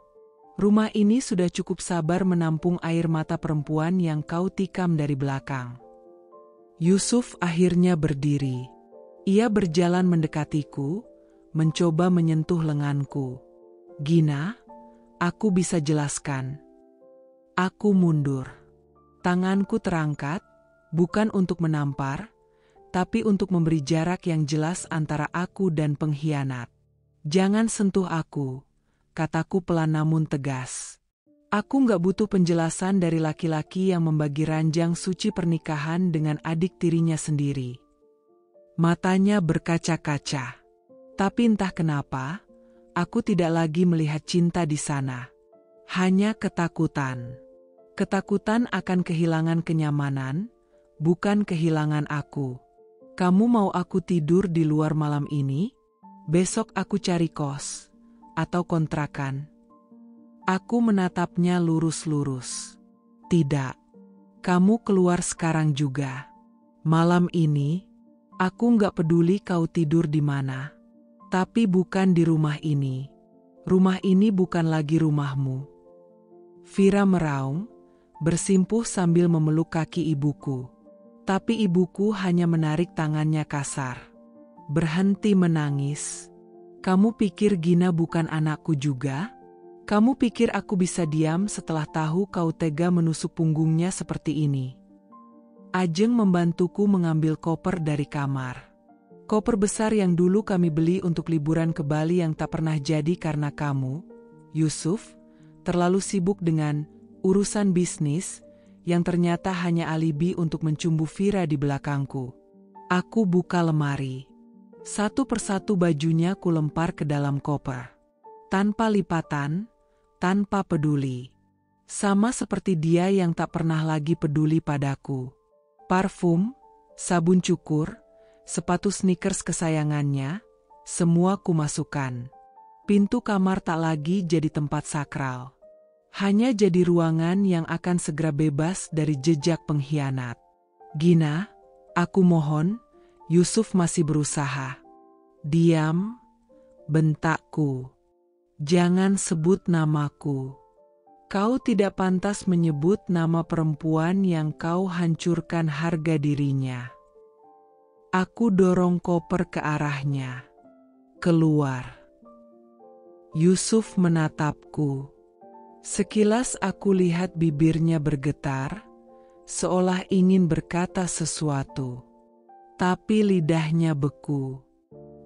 Rumah ini sudah cukup sabar menampung air mata perempuan yang kau tikam dari belakang. Yusuf akhirnya berdiri. Ia berjalan mendekatiku, mencoba menyentuh lenganku. Gina, aku bisa jelaskan. Aku mundur. Tanganku terangkat, bukan untuk menampar, tapi untuk memberi jarak yang jelas antara aku dan pengkhianat. Jangan sentuh aku, kataku pelan namun tegas. Aku nggak butuh penjelasan dari laki-laki yang membagi ranjang suci pernikahan dengan adik tirinya sendiri. Matanya berkaca-kaca. Tapi entah kenapa, aku tidak lagi melihat cinta di sana. Hanya ketakutan. Ketakutan akan kehilangan kenyamanan, bukan kehilangan aku. Kamu mau aku tidur di luar malam ini? Besok aku cari kos atau kontrakan. Aku menatapnya lurus-lurus. Tidak. Kamu keluar sekarang juga. Malam ini, aku nggak peduli kau tidur di mana. Tapi bukan di rumah ini. Rumah ini bukan lagi rumahmu. Vira meraung, bersimpuh sambil memeluk kaki ibuku. Tapi ibuku hanya menarik tangannya kasar. Berhenti menangis. Kamu pikir Gina bukan anakku juga? Kamu pikir aku bisa diam setelah tahu kau tega menusuk punggungnya seperti ini? Ajeng membantuku mengambil koper dari kamar. Koper besar yang dulu kami beli untuk liburan ke Bali yang tak pernah jadi karena kamu, Yusuf, terlalu sibuk dengan urusan bisnis yang ternyata hanya alibi untuk mencumbu Vira di belakangku. Aku buka lemari. Satu persatu bajunya kulempar ke dalam koper. Tanpa lipatan, tanpa peduli. Sama seperti dia yang tak pernah lagi peduli padaku. Parfum, sabun cukur, sepatu sneakers kesayangannya, semua kumasukkan. Pintu kamar tak lagi jadi tempat sakral. Hanya jadi ruangan yang akan segera bebas dari jejak pengkhianat. Gina, aku mohon, Yusuf masih berusaha. Diam, bentakku. Jangan sebut namaku. Kau tidak pantas menyebut nama perempuan yang kau hancurkan harga dirinya. Aku dorong koper ke arahnya. Keluar. Yusuf menatapku. Sekilas aku lihat bibirnya bergetar, seolah ingin berkata sesuatu. Tapi lidahnya beku.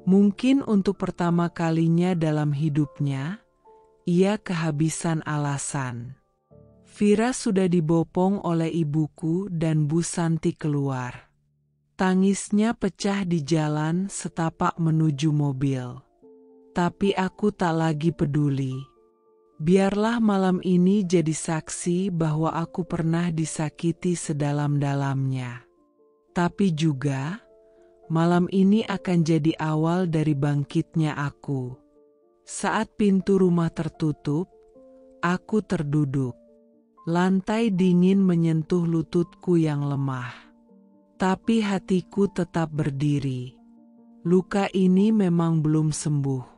Mungkin untuk pertama kalinya dalam hidupnya, ia kehabisan alasan. Vira sudah dibopong oleh ibuku dan Bu Santi keluar. Tangisnya pecah di jalan setapak menuju mobil. Tapi aku tak lagi peduli. Biarlah malam ini jadi saksi bahwa aku pernah disakiti sedalam-dalamnya. Tapi juga, malam ini akan jadi awal dari bangkitnya aku. Saat pintu rumah tertutup, aku terduduk. Lantai dingin menyentuh lututku yang lemah. Tapi hatiku tetap berdiri. Luka ini memang belum sembuh.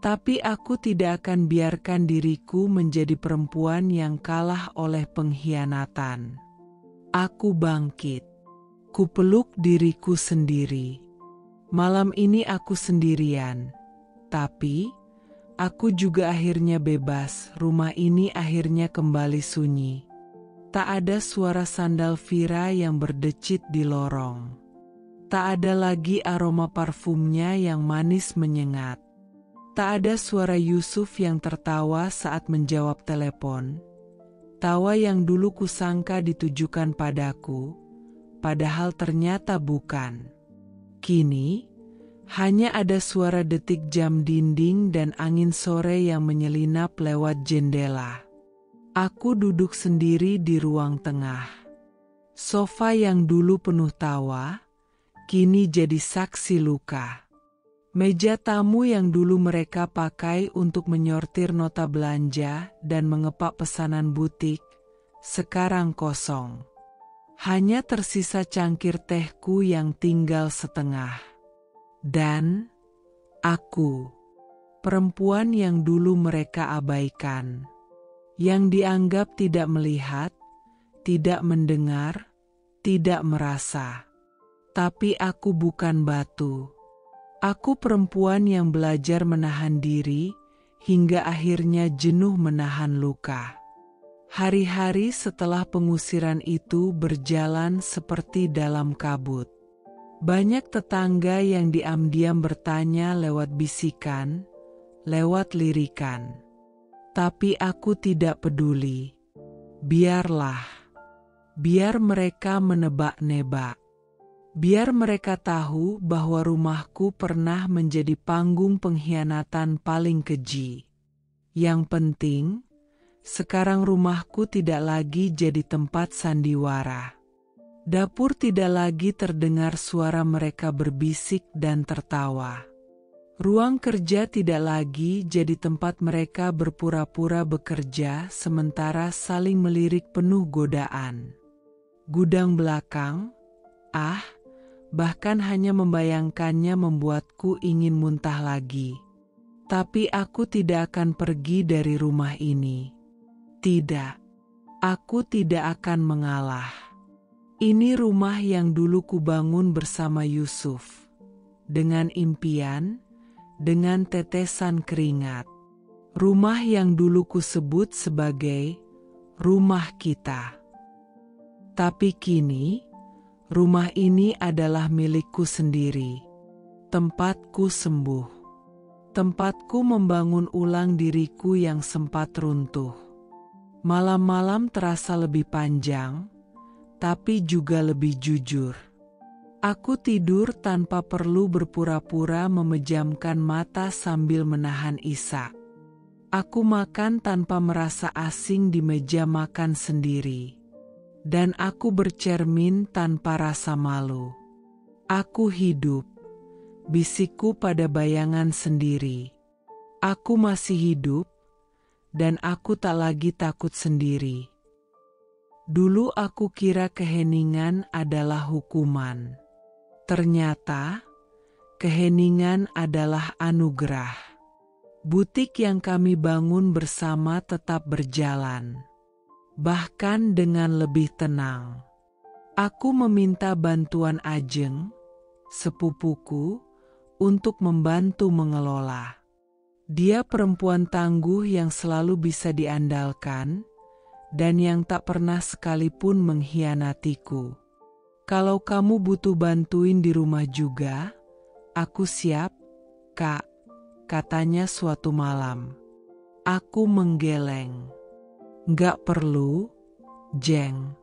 Tapi aku tidak akan biarkan diriku menjadi perempuan yang kalah oleh pengkhianatan. Aku bangkit. Kupeluk diriku sendiri. Malam ini aku sendirian. Tapi, aku juga akhirnya bebas. Rumah ini akhirnya kembali sunyi. Tak ada suara sandal Vira yang berdecit di lorong. Tak ada lagi aroma parfumnya yang manis menyengat. Tak ada suara Yusuf yang tertawa saat menjawab telepon. Tawa yang dulu kusangka ditujukan padaku, padahal ternyata bukan. Kini, hanya ada suara detik jam dinding dan angin sore yang menyelinap lewat jendela. Aku duduk sendiri di ruang tengah. Sofa yang dulu penuh tawa, kini jadi saksi luka. Meja tamu yang dulu mereka pakai untuk menyortir nota belanja dan mengepak pesanan butik, sekarang kosong. Hanya tersisa cangkir tehku yang tinggal setengah. Dan aku, perempuan yang dulu mereka abaikan. Yang dianggap tidak melihat, tidak mendengar, tidak merasa. Tapi aku bukan batu. Aku perempuan yang belajar menahan diri, hingga akhirnya jenuh menahan luka. Hari-hari setelah pengusiran itu berjalan seperti dalam kabut. Banyak tetangga yang diam-diam bertanya lewat bisikan, lewat lirikan. Tapi aku tidak peduli. Biarlah. Biar mereka menebak-nebak. Biar mereka tahu bahwa rumahku pernah menjadi panggung pengkhianatan paling keji. Yang penting, sekarang rumahku tidak lagi jadi tempat sandiwara. Dapur tidak lagi terdengar suara mereka berbisik dan tertawa. Ruang kerja tidak lagi jadi tempat mereka berpura-pura bekerja sementara saling melirik penuh godaan. Gudang belakang, bahkan hanya membayangkannya membuatku ingin muntah lagi. Tapi aku tidak akan pergi dari rumah ini. Tidak, aku tidak akan mengalah. Ini rumah yang dulu kubangun bersama Yusuf. Dengan impian, dengan tetesan keringat. Rumah yang dulu kusebut sebagai rumah kita. Tapi kini, rumah ini adalah milikku sendiri. Tempatku sembuh. Tempatku membangun ulang diriku yang sempat runtuh. Malam-malam terasa lebih panjang, tapi juga lebih jujur. Aku tidur tanpa perlu berpura-pura memejamkan mata sambil menahan isak. Aku makan tanpa merasa asing di meja makan sendiri. Dan aku bercermin tanpa rasa malu. Aku hidup, bisikku pada bayangan sendiri. Aku masih hidup, dan aku tak lagi takut sendiri. Dulu aku kira keheningan adalah hukuman. Ternyata, keheningan adalah anugerah. Butik yang kami bangun bersama tetap berjalan. Bahkan dengan lebih tenang. Aku meminta bantuan Ajeng, sepupuku, untuk membantu mengelola. Dia perempuan tangguh yang selalu bisa diandalkan, dan yang tak pernah sekalipun mengkhianatiku. Kalau kamu butuh bantuin di rumah juga, aku siap, Kak, katanya suatu malam. Aku menggeleng. Nggak perlu, Jeng.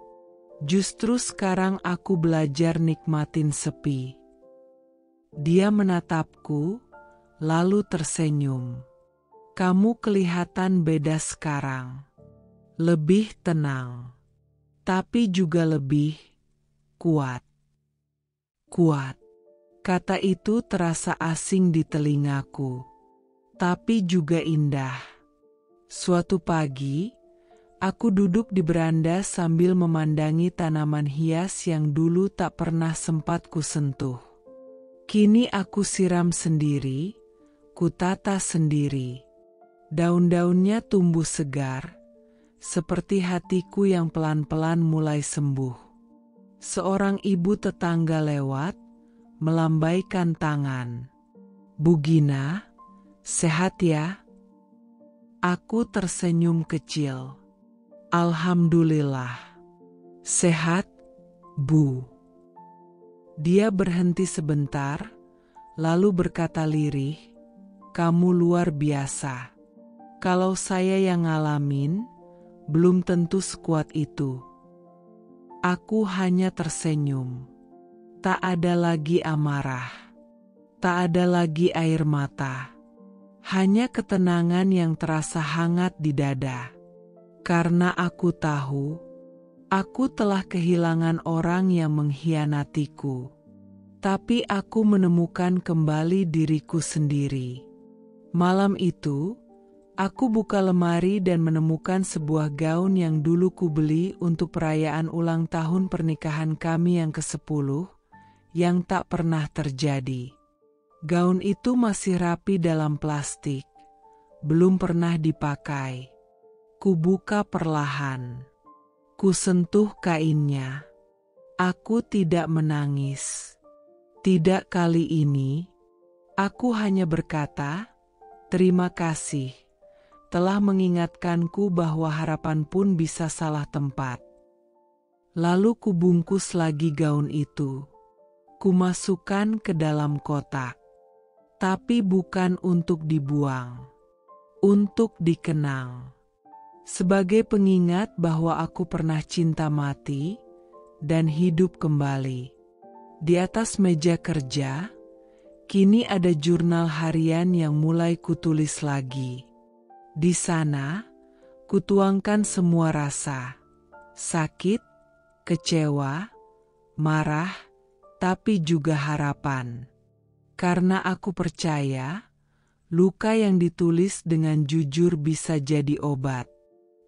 Justru sekarang aku belajar nikmatin sepi. Dia menatapku, lalu tersenyum. Kamu kelihatan beda sekarang. Lebih tenang. Tapi juga lebih kuat. Kuat. Kata itu terasa asing di telingaku. Tapi juga indah. Suatu pagi, aku duduk di beranda sambil memandangi tanaman hias yang dulu tak pernah sempat kusentuh. Kini aku siram sendiri, kutata sendiri. Daun-daunnya tumbuh segar, seperti hatiku yang pelan-pelan mulai sembuh. Seorang ibu tetangga lewat, melambaikan tangan. Bu Gina, sehat ya? Aku tersenyum kecil. Alhamdulillah. Sehat, Bu. Dia berhenti sebentar, lalu berkata lirih, kamu luar biasa. Kalau saya yang ngalamin, belum tentu sekuat itu. Aku hanya tersenyum. Tak ada lagi amarah. Tak ada lagi air mata. Hanya ketenangan yang terasa hangat di dada. Karena aku tahu, aku telah kehilangan orang yang mengkhianatiku. Tapi aku menemukan kembali diriku sendiri. Malam itu, aku buka lemari dan menemukan sebuah gaun yang dulu kubeli untuk perayaan ulang tahun pernikahan kami yang ke-10, yang tak pernah terjadi. Gaun itu masih rapi dalam plastik, belum pernah dipakai. Kubuka perlahan. Kusentuh kainnya. Aku tidak menangis. Tidak kali ini. Aku hanya berkata, terima kasih. Telah mengingatkanku bahwa harapan pun bisa salah tempat. Lalu kubungkus lagi gaun itu. Kumasukkan ke dalam kotak. Tapi bukan untuk dibuang. untuk dikenang. Sebagai pengingat bahwa aku pernah cinta mati dan hidup kembali. Di atas meja kerja, kini ada jurnal harian yang mulai kutulis lagi. Di sana, kutuangkan semua rasa, sakit, kecewa, marah, tapi juga harapan. Karena aku percaya, luka yang ditulis dengan jujur bisa jadi obat.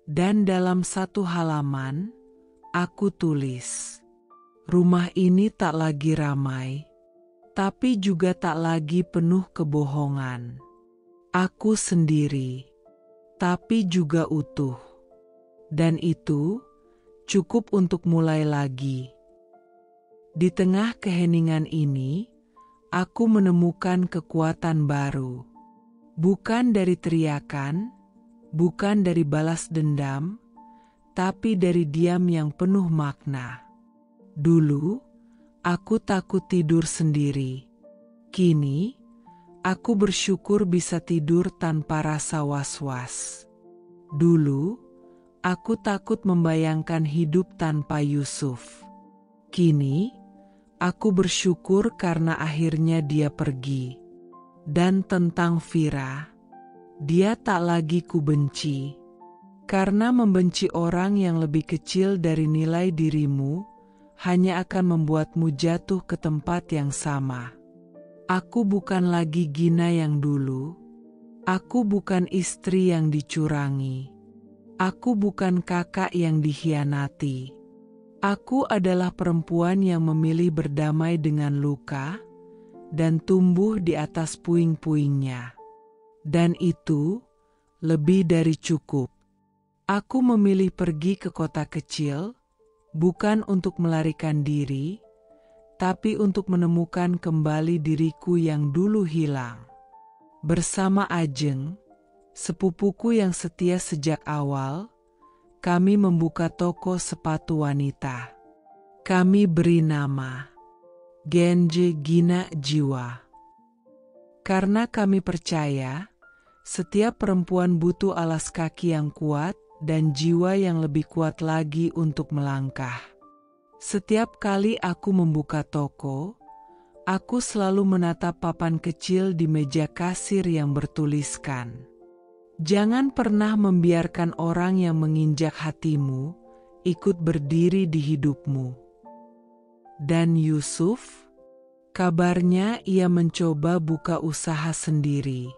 Dan dalam satu halaman, aku tulis, rumah ini tak lagi ramai, tapi juga tak lagi penuh kebohongan. Aku sendiri, tapi juga utuh. Dan itu cukup untuk mulai lagi. Di tengah keheningan ini, aku menemukan kekuatan baru. Bukan dari teriakan, bukan dari balas dendam, tapi dari diam yang penuh makna. Dulu, aku takut tidur sendiri. Kini, aku bersyukur bisa tidur tanpa rasa was-was. Dulu, aku takut membayangkan hidup tanpa Yusuf. Kini, aku bersyukur karena akhirnya dia pergi. Dan tentang Vira, dia tak lagi kubenci. Karena membenci orang yang lebih kecil dari nilai dirimu, hanya akan membuatmu jatuh ke tempat yang sama. Aku bukan lagi Gina yang dulu. Aku bukan istri yang dicurangi. Aku bukan kakak yang dikhianati. Aku adalah perempuan yang memilih berdamai dengan luka dan tumbuh di atas puing-puingnya. Dan itu lebih dari cukup. Aku memilih pergi ke kota kecil, bukan untuk melarikan diri, tapi untuk menemukan kembali diriku yang dulu hilang. Bersama Ajeng, sepupuku yang setia sejak awal, kami membuka toko sepatu wanita. Kami beri nama Genje Gina Jiwa. Karena kami percaya, setiap perempuan butuh alas kaki yang kuat dan jiwa yang lebih kuat lagi untuk melangkah. Setiap kali aku membuka toko, aku selalu menatap papan kecil di meja kasir yang bertuliskan, "Jangan pernah membiarkan orang yang menginjak hatimu ikut berdiri di hidupmu." Dan Yusuf, kabarnya ia mencoba buka usaha sendiri.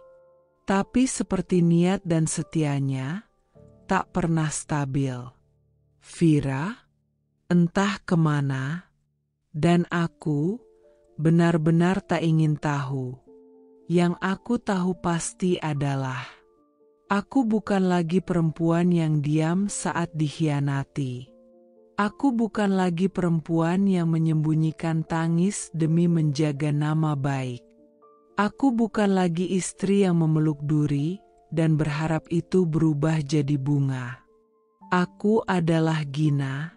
Tapi seperti niat dan setianya, tak pernah stabil. Vira, entah kemana, dan aku benar-benar tak ingin tahu. Yang aku tahu pasti adalah, aku bukan lagi perempuan yang diam saat dikhianati. Aku bukan lagi perempuan yang menyembunyikan tangis demi menjaga nama baik. Aku bukan lagi istri yang memeluk duri dan berharap itu berubah jadi bunga. Aku adalah Gina,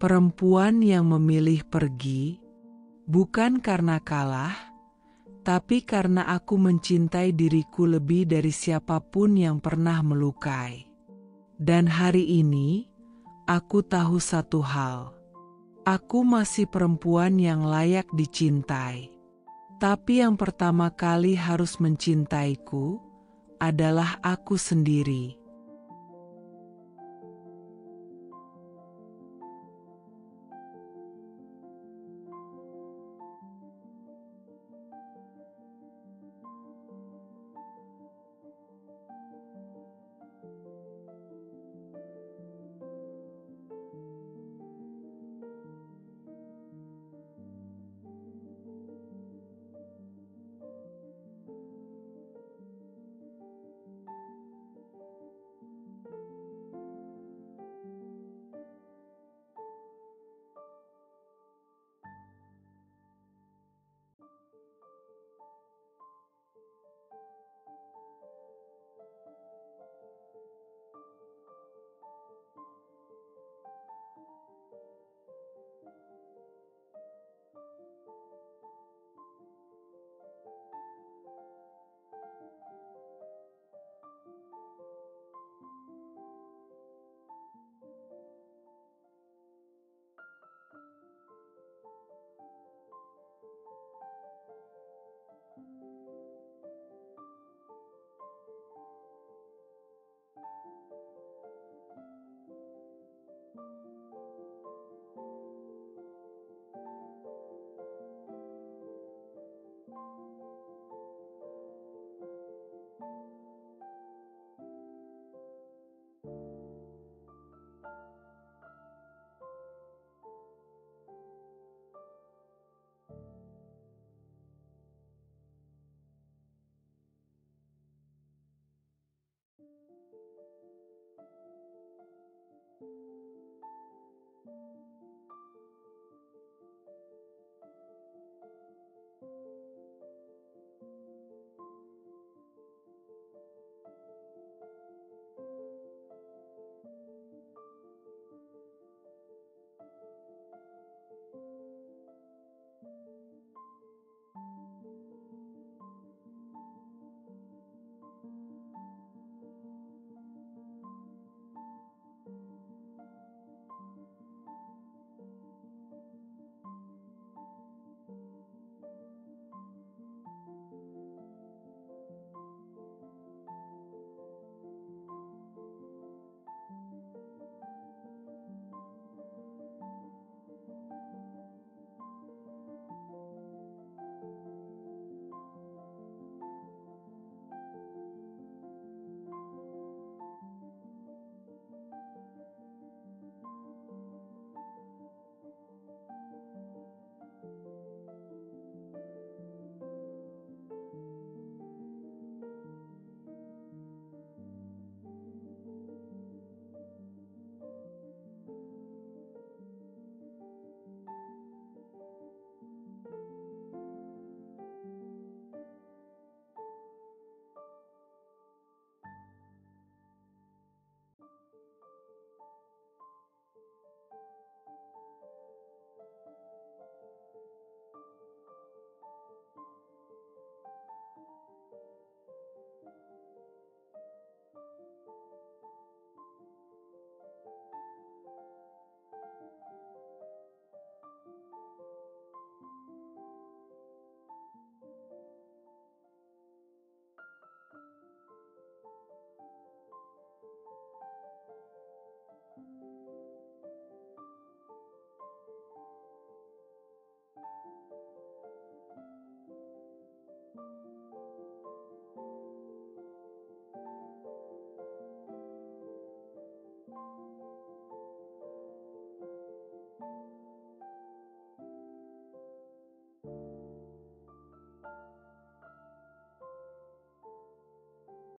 perempuan yang memilih pergi, bukan karena kalah, tapi karena aku mencintai diriku lebih dari siapapun yang pernah melukai. Dan hari ini, aku tahu satu hal. Aku masih perempuan yang layak dicintai. Tapi yang pertama kali harus mencintaiku adalah aku sendiri.